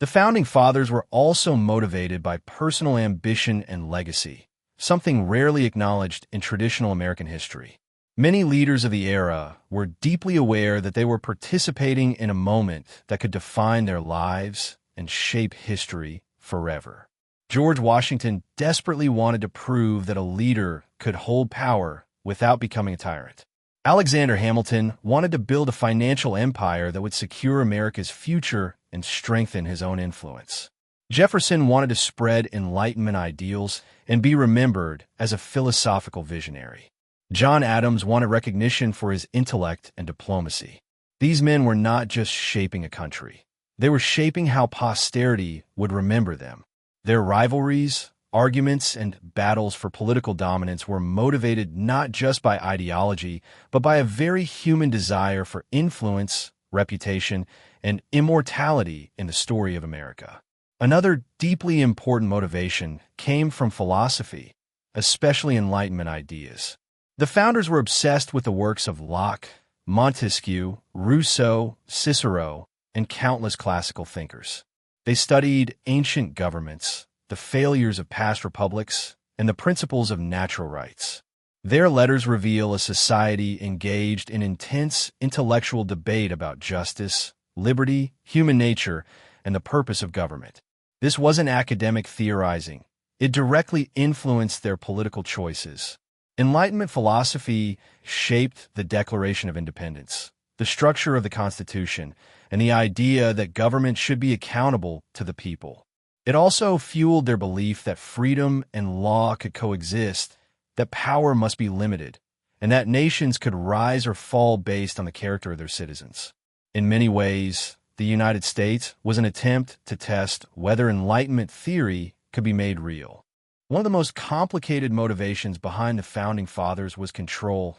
The Founding Fathers were also motivated by personal ambition and legacy, something rarely acknowledged in traditional American history. Many leaders of the era were deeply aware that they were participating in a moment that could define their lives and shape history forever. George Washington desperately wanted to prove that a leader could hold power without becoming a tyrant. Alexander Hamilton wanted to build a financial empire that would secure America's future and strengthen his own influence. Jefferson wanted to spread Enlightenment ideals and be remembered as a philosophical visionary. John Adams wanted recognition for his intellect and diplomacy. These men were not just shaping a country. They were shaping how posterity would remember them. Their rivalries, arguments, and battles for political dominance were motivated not just by ideology, but by a very human desire for influence, reputation, and immortality in the story of America. Another deeply important motivation came from philosophy, especially Enlightenment ideas. The founders were obsessed with the works of Locke, Montesquieu, Rousseau, Cicero, and countless classical thinkers. They studied ancient governments, the failures of past republics, and the principles of natural rights. Their letters reveal a society engaged in intense intellectual debate about justice, liberty, human nature, and the purpose of government. This wasn't academic theorizing. It directly influenced their political choices. Enlightenment philosophy shaped the Declaration of Independence, the structure of the Constitution, and the idea that government should be accountable to the people. It also fueled their belief that freedom and law could coexist, that power must be limited, and that nations could rise or fall based on the character of their citizens. In many ways, the United States was an attempt to test whether Enlightenment theory could be made real. One of the most complicated motivations behind the Founding Fathers was control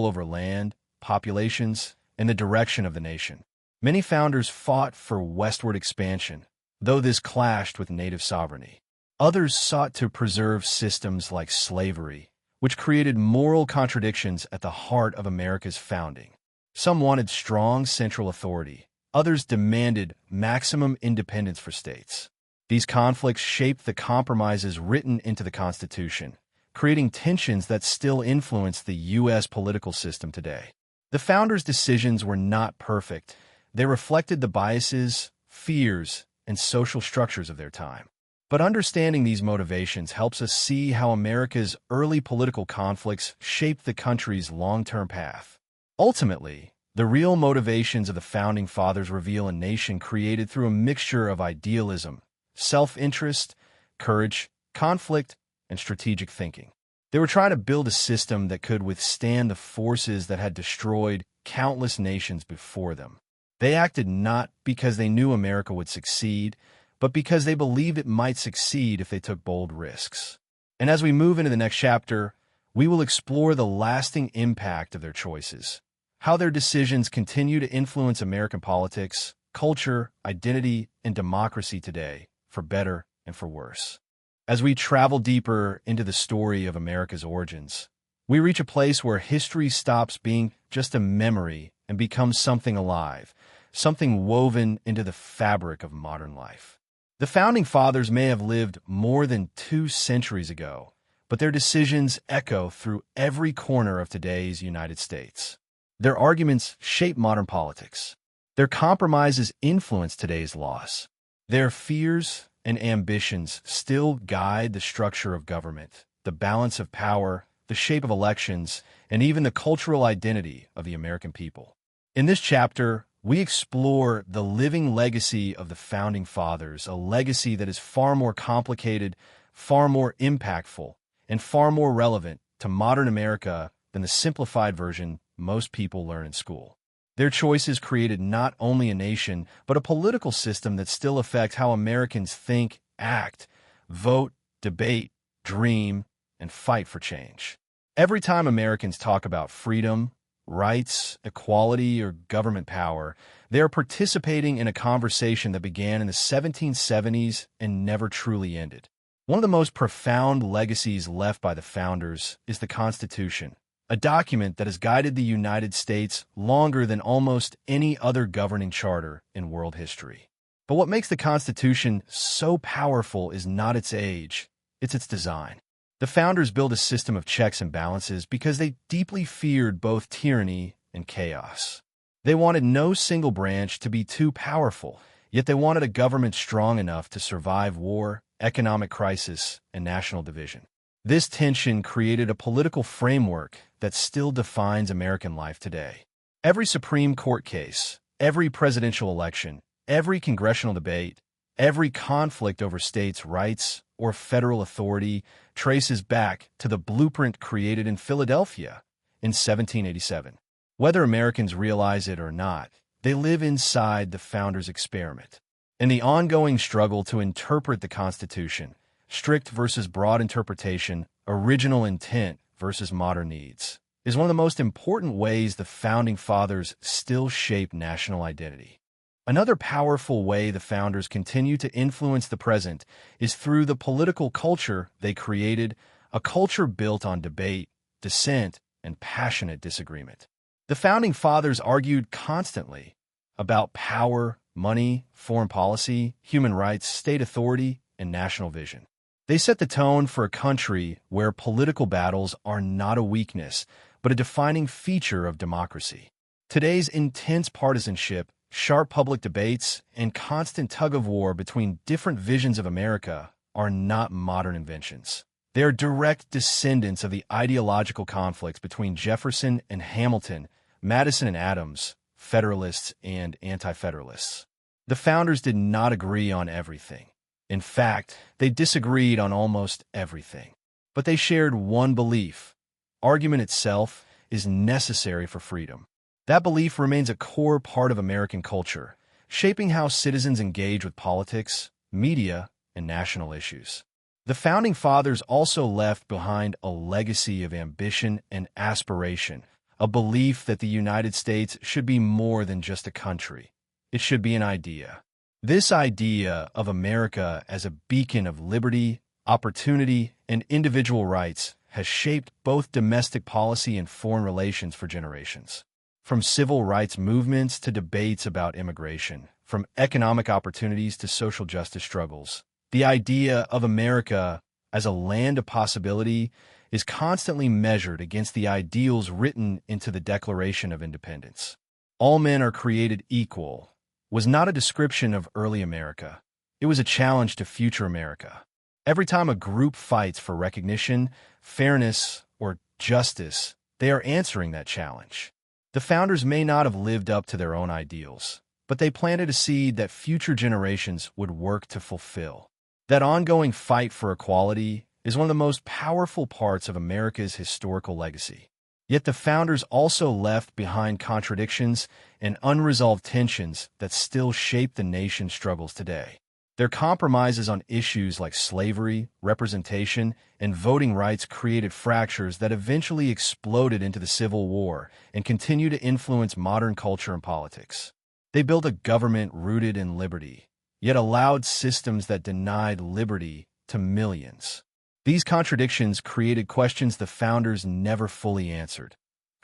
over land, populations, and the direction of the nation. Many founders fought for westward expansion, though this clashed with native sovereignty. Others sought to preserve systems like slavery, which created moral contradictions at the heart of America's founding. Some wanted strong central authority. Others demanded maximum independence for states. These conflicts shaped the compromises written into the Constitution, creating tensions that still influence the U.S. political system today. The founders' decisions were not perfect. They reflected the biases, fears, and social structures of their time. But understanding these motivations helps us see how America's early political conflicts shaped the country's long-term path. Ultimately, the real motivations of the Founding Fathers reveal a nation created through a mixture of idealism, self-interest, courage, conflict, and strategic thinking. They were trying to build a system that could withstand the forces that had destroyed countless nations before them. They acted not because they knew America would succeed, but because they believed it might succeed if they took bold risks. And as we move into the next chapter, we will explore the lasting impact of their choices, how their decisions continue to influence American politics, culture, identity, and democracy today, for better and for worse. As we travel deeper into the story of America's origins, we reach a place where history stops being just a memory and becomes something alive, something woven into the fabric of modern life. The Founding Fathers may have lived more than 2 centuries ago, but their decisions echo through every corner of today's United States. Their arguments shape modern politics. Their compromises influence today's laws. Their fears and ambitions still guide the structure of government, the balance of power, the shape of elections, and even the cultural identity of the American people. In this chapter, we explore the living legacy of the Founding Fathers, a legacy that is far more complicated, far more impactful, and far more relevant to modern America than the simplified version most people learn in school. Their choices created not only a nation, but a political system that still affects how Americans think, act, vote, debate, dream, and fight for change. Every time Americans talk about freedom, rights, equality, or government power, they are participating in a conversation that began in the 1770s and never truly ended. One of the most profound legacies left by the founders is the Constitution, a document that has guided the United States longer than almost any other governing charter in world history. But what makes the Constitution so powerful is not its age, it's its design. The founders built a system of checks and balances because they deeply feared both tyranny and chaos. They wanted no single branch to be too powerful, yet they wanted a government strong enough to survive war, economic crisis, and national division. This tension created a political framework that still defines American life today. Every Supreme Court case, every presidential election, every congressional debate, every conflict over states' rights or federal authority traces back to the blueprint created in Philadelphia in 1787. Whether Americans realize it or not, they live inside the founders' experiment. In the ongoing struggle to interpret the Constitution, strict versus broad interpretation, original intent versus modern needs, is one of the most important ways the Founding Fathers still shape national identity. Another powerful way the founders continue to influence the present is through the political culture they created, a culture built on debate, dissent, and passionate disagreement. The Founding Fathers argued constantly about power, money, foreign policy, human rights, state authority, and national vision. They set the tone for a country where political battles are not a weakness, but a defining feature of democracy. Today's intense partisanship, sharp public debates, and constant tug-of-war between different visions of America are not modern inventions. They are direct descendants of the ideological conflicts between Jefferson and Hamilton, Madison and Adams, Federalists and Anti-Federalists. The founders did not agree on everything. In fact, they disagreed on almost everything. But they shared one belief: argument itself is necessary for freedom. That belief remains a core part of American culture, shaping how citizens engage with politics, media, and national issues. The Founding Fathers also left behind a legacy of ambition and aspiration, a belief that the United States should be more than just a country. It should be an idea. This idea of America as a beacon of liberty, opportunity, and individual rights has shaped both domestic policy and foreign relations for generations. From civil rights movements to debates about immigration, from economic opportunities to social justice struggles, the idea of America as a land of possibility is constantly measured against the ideals written into the Declaration of Independence. All men are created equal was not a description of early America. It was a challenge to future America. Every time a group fights for recognition, fairness, or justice, they are answering that challenge. The founders may not have lived up to their own ideals, but they planted a seed that future generations would work to fulfill. That ongoing fight for equality is one of the most powerful parts of America's historical legacy. Yet the founders also left behind contradictions and unresolved tensions that still shape the nation's struggles today. Their compromises on issues like slavery, representation, and voting rights created fractures that eventually exploded into the Civil War and continue to influence modern culture and politics. They built a government rooted in liberty, yet allowed systems that denied liberty to millions. These contradictions created questions the founders never fully answered.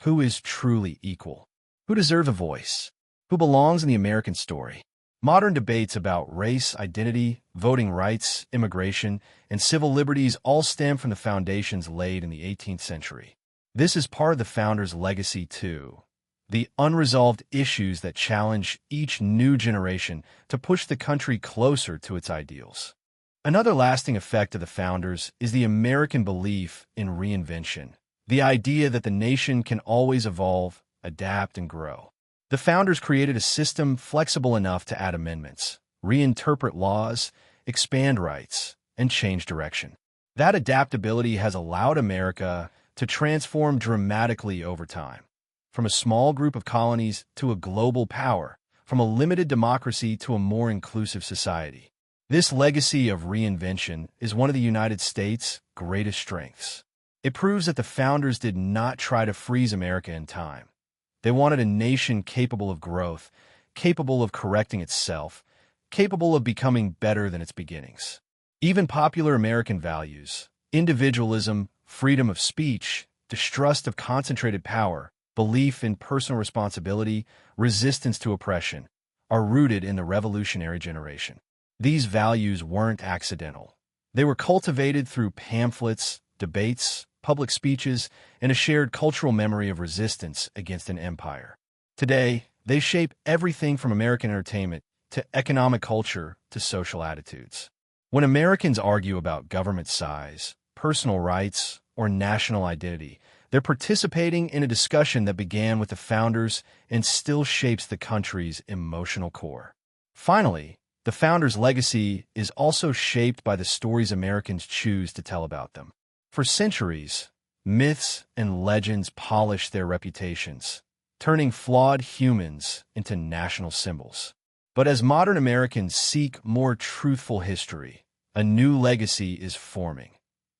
Who is truly equal? Who deserves a voice? Who belongs in the American story? Modern debates about race, identity, voting rights, immigration, and civil liberties all stem from the foundations laid in the 18th century. This is part of the founders' legacy too. The unresolved issues that challenge each new generation to push the country closer to its ideals. Another lasting effect of the founders is the American belief in reinvention, the idea that the nation can always evolve, adapt, and grow. The founders created a system flexible enough to add amendments, reinterpret laws, expand rights, and change direction. That adaptability has allowed America to transform dramatically over time, from a small group of colonies to a global power, from a limited democracy to a more inclusive society. This legacy of reinvention is one of the United States' greatest strengths. It proves that the founders did not try to freeze America in time. They wanted a nation capable of growth, capable of correcting itself, capable of becoming better than its beginnings. Even popular American values, individualism, freedom of speech, distrust of concentrated power, belief in personal responsibility, resistance to oppression, are rooted in the revolutionary generation. These values weren't accidental. They were cultivated through pamphlets, debates, public speeches, and a shared cultural memory of resistance against an empire. Today, they shape everything from American entertainment to economic culture to social attitudes. When Americans argue about government size, personal rights, or national identity, they're participating in a discussion that began with the founders and still shapes the country's emotional core. Finally, the founders' legacy is also shaped by the stories Americans choose to tell about them. For centuries, myths and legends polished their reputations, turning flawed humans into national symbols. But as modern Americans seek more truthful history, a new legacy is forming,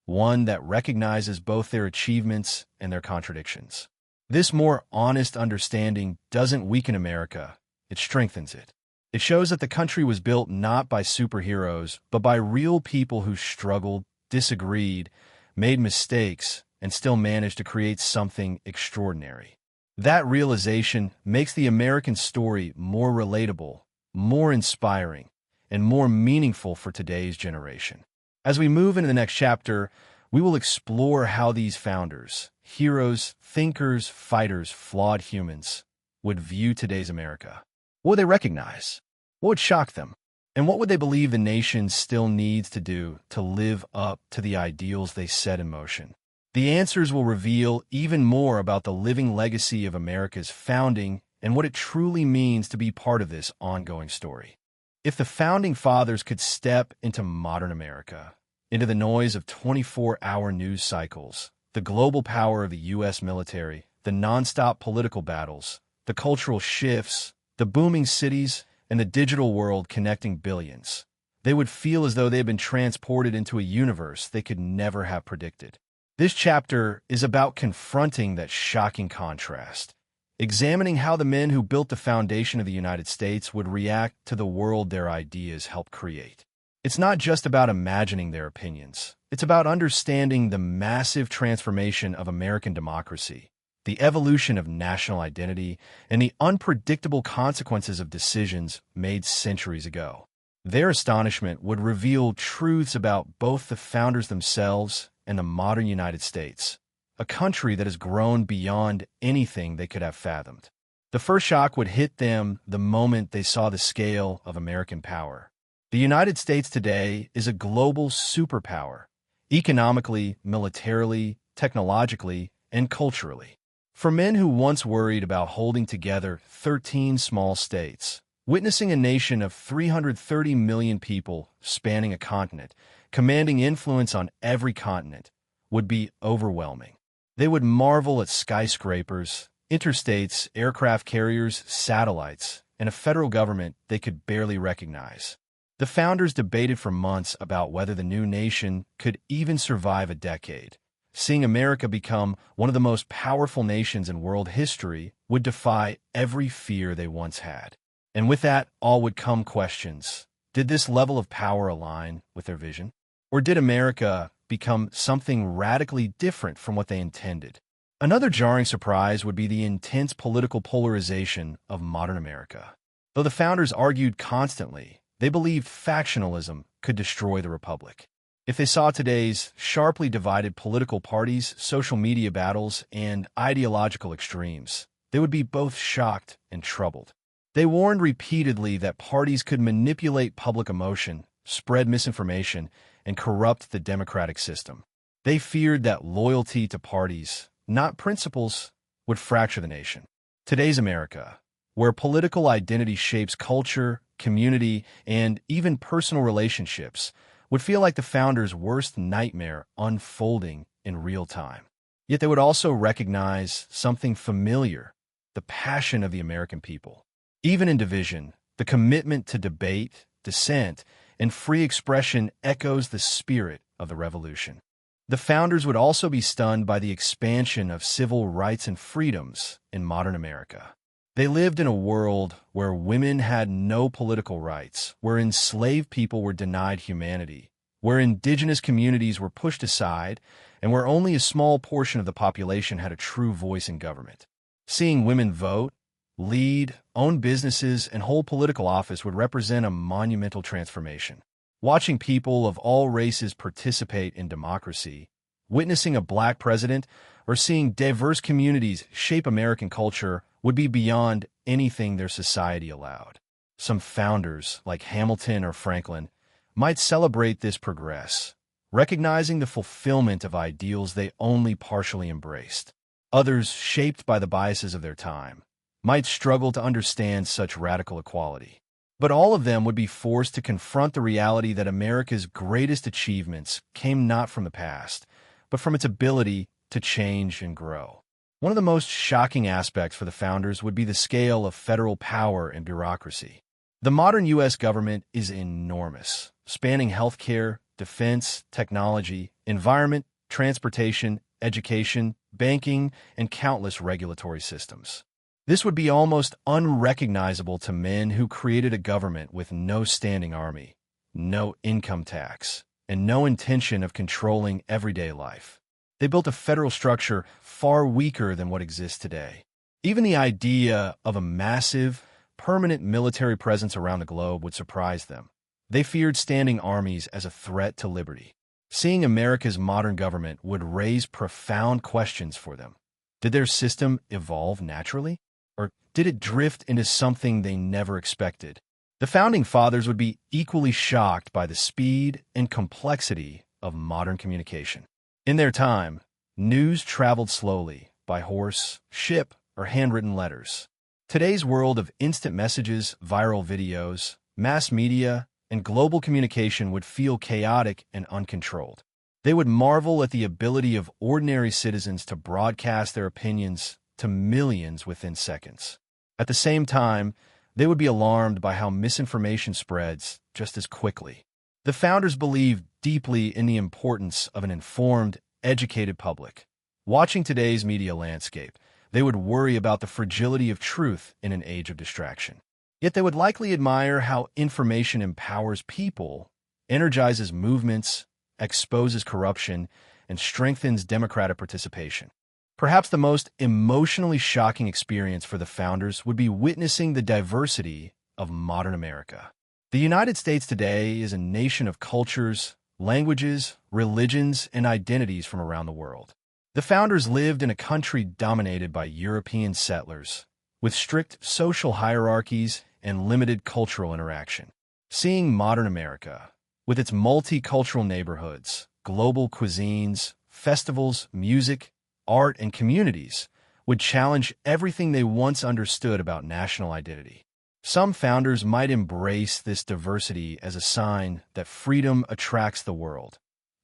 one that recognizes both their achievements and their contradictions. This more honest understanding doesn't weaken America, it strengthens it. It shows that the country was built not by superheroes, but by real people who struggled, disagreed, made mistakes, and still managed to create something extraordinary. That realization makes the American story more relatable, more inspiring, and more meaningful for today's generation. As we move into the next chapter, we will explore how these founders, heroes, thinkers, fighters, flawed humans, would view today's America. What would they recognize? What would shock them? And what would they believe the nation still needs to do to live up to the ideals they set in motion? The answers will reveal even more about the living legacy of America's founding and what it truly means to be part of this ongoing story. If the Founding Fathers could step into modern America, into the noise of 24-hour news cycles, the global power of the U.S. military, the nonstop political battles, the cultural shifts, the booming cities, and the digital world connecting billions, they would feel as though they had been transported into a universe they could never have predicted. This chapter is about confronting that shocking contrast, examining how the men who built the foundation of the United States would react to the world their ideas helped create. It's not just about imagining their opinions. It's about understanding the massive transformation of American democracy, the evolution of national identity, and the unpredictable consequences of decisions made centuries ago. Their astonishment would reveal truths about both the founders themselves and the modern United States, a country that has grown beyond anything they could have fathomed. The first shock would hit them the moment they saw the scale of American power. The United States today is a global superpower, economically, militarily, technologically, and culturally. For men who once worried about holding together 13 small states, witnessing a nation of 330 million people spanning a continent, commanding influence on every continent, would be overwhelming. They would marvel at skyscrapers, interstates, aircraft carriers, satellites, and a federal government they could barely recognize. The founders debated for months about whether the new nation could even survive a decade. Seeing America become one of the most powerful nations in world history would defy every fear they once had. And with that, all would come questions. Did this level of power align with their vision? Or did America become something radically different from what they intended? Another jarring surprise would be the intense political polarization of modern America. Though the founders argued constantly, they believed factionalism could destroy the republic. If they saw today's sharply divided political parties, social media battles, and ideological extremes, they would be both shocked and troubled. They warned repeatedly that parties could manipulate public emotion, spread misinformation, and corrupt the democratic system. They feared that loyalty to parties, not principles, would fracture the nation. Today's America, where political identity shapes culture, community, and even personal relationships, would feel like the founders' worst nightmare unfolding in real time. Yet they would also recognize something familiar, the passion of the American people. Even in division, the commitment to debate, dissent, and free expression echoes the spirit of the revolution. The founders would also be stunned by the expansion of civil rights and freedoms in modern America. They lived in a world where women had no political rights, where enslaved people were denied humanity, where indigenous communities were pushed aside, and where only a small portion of the population had a true voice in government. Seeing women vote, lead, own businesses, and hold political office would represent a monumental transformation. Watching people of all races participate in democracy, witnessing a black president, or seeing diverse communities shape American culture would be beyond anything their society allowed. Some founders, like Hamilton or Franklin, might celebrate this progress, recognizing the fulfillment of ideals they only partially embraced. Others, shaped by the biases of their time, might struggle to understand such radical equality. But all of them would be forced to confront the reality that America's greatest achievements came not from the past, but from its ability to change and grow. One of the most shocking aspects for the founders would be the scale of federal power and bureaucracy. The modern U.S. government is enormous, spanning healthcare, defense, technology, environment, transportation, education, banking, and countless regulatory systems. This would be almost unrecognizable to men who created a government with no standing army, no income tax, and no intention of controlling everyday life. They built a federal structure far weaker than what exists today. Even the idea of a massive, permanent military presence around the globe would surprise them. They feared standing armies as a threat to liberty. Seeing America's modern government would raise profound questions for them. Did their system evolve naturally? Or did it drift into something they never expected? The Founding Fathers would be equally shocked by the speed and complexity of modern communication. In their time, news traveled slowly by horse, ship, or handwritten letters. Today's world of instant messages, viral videos, mass media, and global communication would feel chaotic and uncontrolled. They would marvel at the ability of ordinary citizens to broadcast their opinions to millions within seconds. At the same time, they would be alarmed by how misinformation spreads just as quickly. The founders believed deeply in the importance of an informed, educated public. Watching today's media landscape, they would worry about the fragility of truth in an age of distraction. Yet they would likely admire how information empowers people, energizes movements, exposes corruption, and strengthens democratic participation. Perhaps the most emotionally shocking experience for the founders would be witnessing the diversity of modern America. The United States today is a nation of cultures, languages, religions, and identities from around the world. The founders lived in a country dominated by European settlers, with strict social hierarchies and limited cultural interaction. Seeing modern America, with its multicultural neighborhoods, global cuisines, festivals, music, art, and communities, would challenge everything they once understood about national identity. Some founders might embrace this diversity as a sign that freedom attracts the world.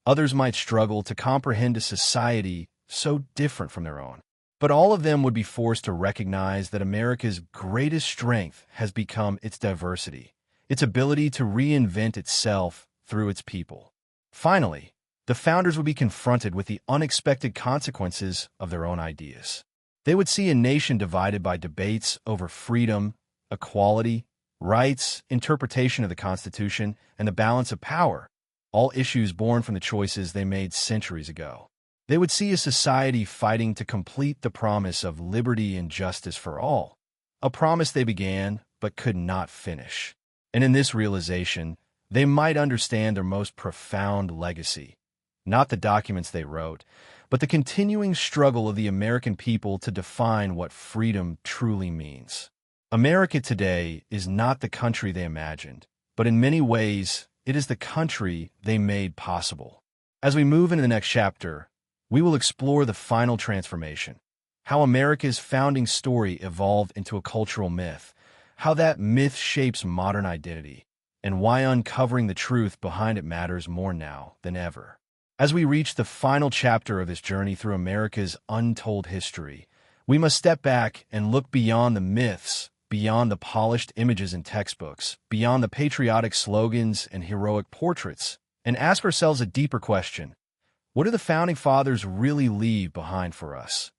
Others might struggle to comprehend a society so different from their own. But all of them would be forced to recognize that America's greatest strength has become its diversity, its ability to reinvent itself through its people. Finally, the founders would be confronted with the unexpected consequences of their own ideas. They would see a nation divided by debates over freedom, equality, rights, interpretation of the Constitution, and the balance of power, all issues born from the choices they made centuries ago. They would see a society fighting to complete the promise of liberty and justice for all, a promise they began but could not finish. And in this realization, they might understand their most profound legacy, not the documents they wrote, but the continuing struggle of the American people to define what freedom truly means. America today is not the country they imagined, but in many ways, it is the country they made possible. As we move into the next chapter, we will explore the final transformation, how America's founding story evolved into a cultural myth, how that myth shapes modern identity, and why uncovering the truth behind it matters more now than ever. As we reach the final chapter of this journey through America's untold history, we must step back and look beyond the myths, beyond the polished images in textbooks, beyond the patriotic slogans and heroic portraits, and ask ourselves a deeper question. What do the Founding Fathers really leave behind for us?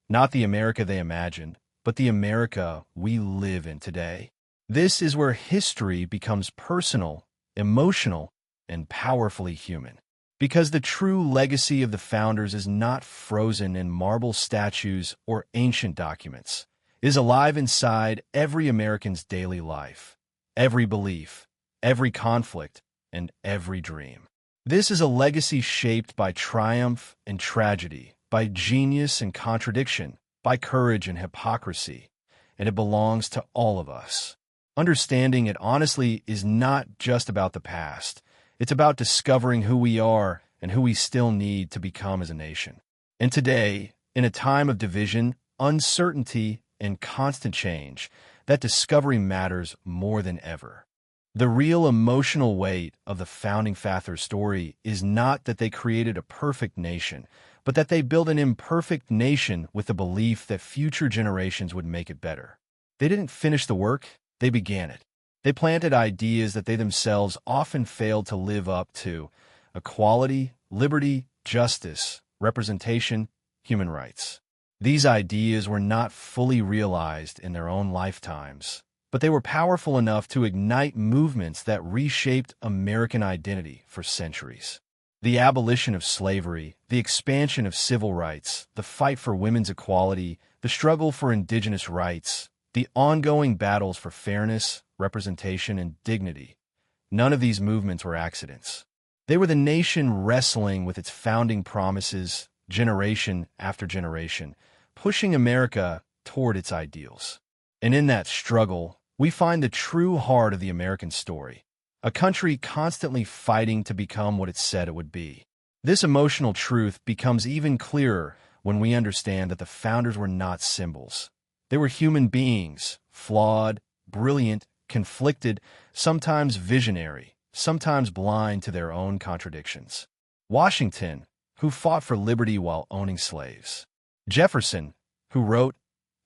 Not the America they imagined, but the America we live in today. This is where history becomes personal, emotional, and powerfully human. Because the true legacy of the founders is not frozen in marble statues or ancient documents. It is alive inside every American's daily life, every belief, every conflict, and every dream. This is a legacy shaped by triumph and tragedy, by genius and contradiction, by courage and hypocrisy, and it belongs to all of us. Understanding it honestly is not just about the past. It's about discovering who we are and who we still need to become as a nation. And today, in a time of division, uncertainty, and constant change, that discovery matters more than ever. The real emotional weight of the Founding Fathers story is not that they created a perfect nation, but that they built an imperfect nation with the belief that future generations would make it better. They didn't finish the work, they began it. They planted ideas that they themselves often failed to live up to: equality, liberty, justice, representation, human rights. These ideas were not fully realized in their own lifetimes, but they were powerful enough to ignite movements that reshaped American identity for centuries. The abolition of slavery, the expansion of civil rights, the fight for women's equality, the struggle for indigenous rights, the ongoing battles for fairness, representation, and dignity. None of these movements were accidents. They were the nation wrestling with its founding promises, generation after generation, pushing America toward its ideals. And in that struggle, we find the true heart of the American story, a country constantly fighting to become what it said it would be. This emotional truth becomes even clearer when we understand that the founders were not symbols. They were human beings, flawed, brilliant, conflicted, sometimes visionary, sometimes blind to their own contradictions. Washington, who fought for liberty while owning slaves. Jefferson, who wrote,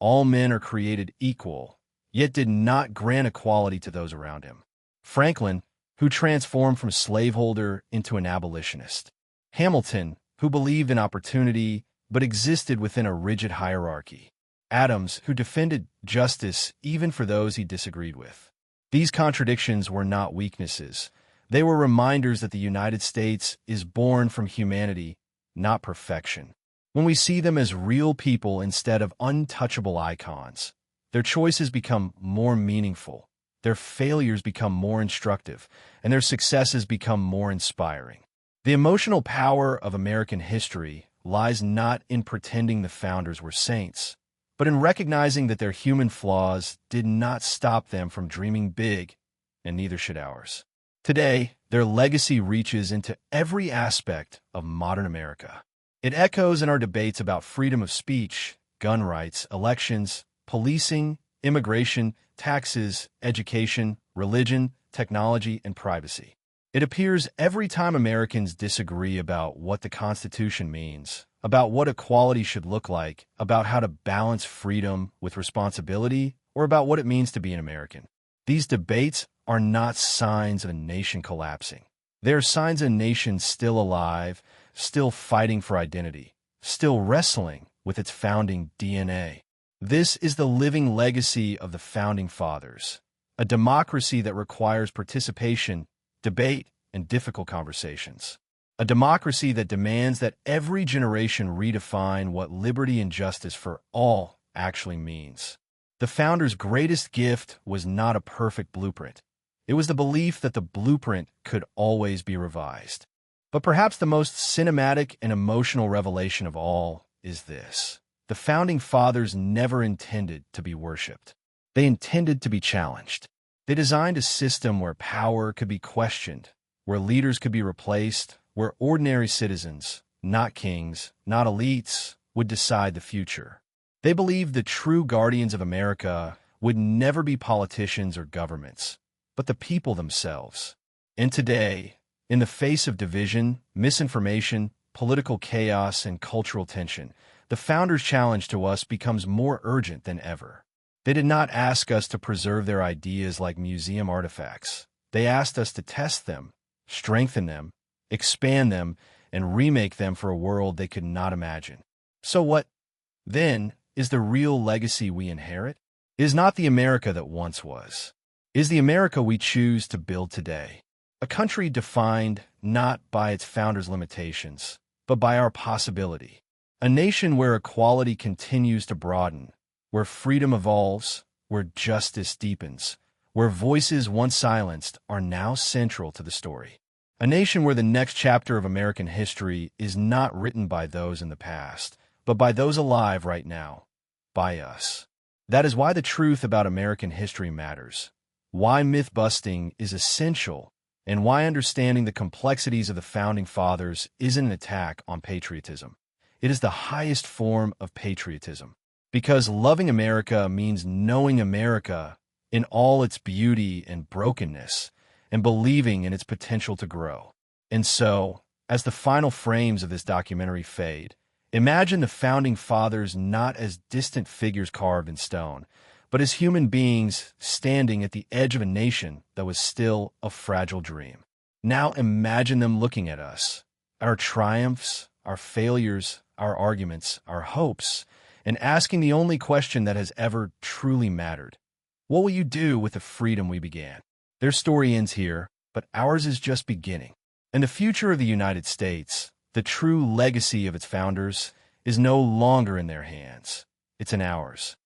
"All men are created equal," yet did not grant equality to those around him. Franklin, who transformed from slaveholder into an abolitionist. Hamilton, who believed in opportunity but existed within a rigid hierarchy. Adams, who defended justice even for those he disagreed with. These contradictions were not weaknesses. They were reminders that the United States is born from humanity, not perfection. When we see them as real people instead of untouchable icons, their choices become more meaningful, their failures become more instructive, and their successes become more inspiring. The emotional power of American history lies not in pretending the founders were saints, but in recognizing that their human flaws did not stop them from dreaming big, and neither should ours. Today, their legacy reaches into every aspect of modern America. It echoes in our debates about freedom of speech, gun rights, elections, policing, immigration, taxes, education, religion, technology, and privacy. It appears every time Americans disagree about what the Constitution means, about what equality should look like, about how to balance freedom with responsibility, or about what it means to be an American. These debates are not signs of a nation collapsing. They are signs of a nation still alive, still fighting for identity, still wrestling with its founding DNA. This is the living legacy of the Founding Fathers, a democracy that requires participation, debate, and difficult conversations. A democracy that demands that every generation redefine what liberty and justice for all actually means. The Founders' greatest gift was not a perfect blueprint. It was the belief that the blueprint could always be revised. But perhaps the most cinematic and emotional revelation of all is this. The Founding Fathers never intended to be worshipped. They intended to be challenged. They designed a system where power could be questioned, where leaders could be replaced, where ordinary citizens, not kings, not elites, would decide the future. They believed the true guardians of America would never be politicians or governments, but the people themselves. And today, in the face of division, misinformation, political chaos, and cultural tension, the Founders' challenge to us becomes more urgent than ever. They did not ask us to preserve their ideas like museum artifacts. They asked us to test them, strengthen them, expand them, and remake them for a world they could not imagine. So what, then, is the real legacy we inherit? It is not the America that once was. It is the America we choose to build today. A country defined not by its founders' limitations, but by our possibility. A nation where equality continues to broaden, where freedom evolves, where justice deepens, where voices once silenced are now central to the story. A nation where the next chapter of American history is not written by those in the past, but by those alive right now, by us. That is why the truth about American history matters, why myth-busting is essential, and why understanding the complexities of the Founding Fathers isn't an attack on patriotism. It is the highest form of patriotism. Because loving America means knowing America in all its beauty and brokenness, and believing in its potential to grow. And so, as the final frames of this documentary fade, imagine the Founding Fathers not as distant figures carved in stone, but as human beings standing at the edge of a nation that was still a fragile dream. Now imagine them looking at us, our triumphs, our failures, our arguments, our hopes, and asking the only question that has ever truly mattered. What will you do with the freedom we began? Their story ends here, but ours is just beginning. And the future of the United States, the true legacy of its founders, is no longer in their hands. It's in ours.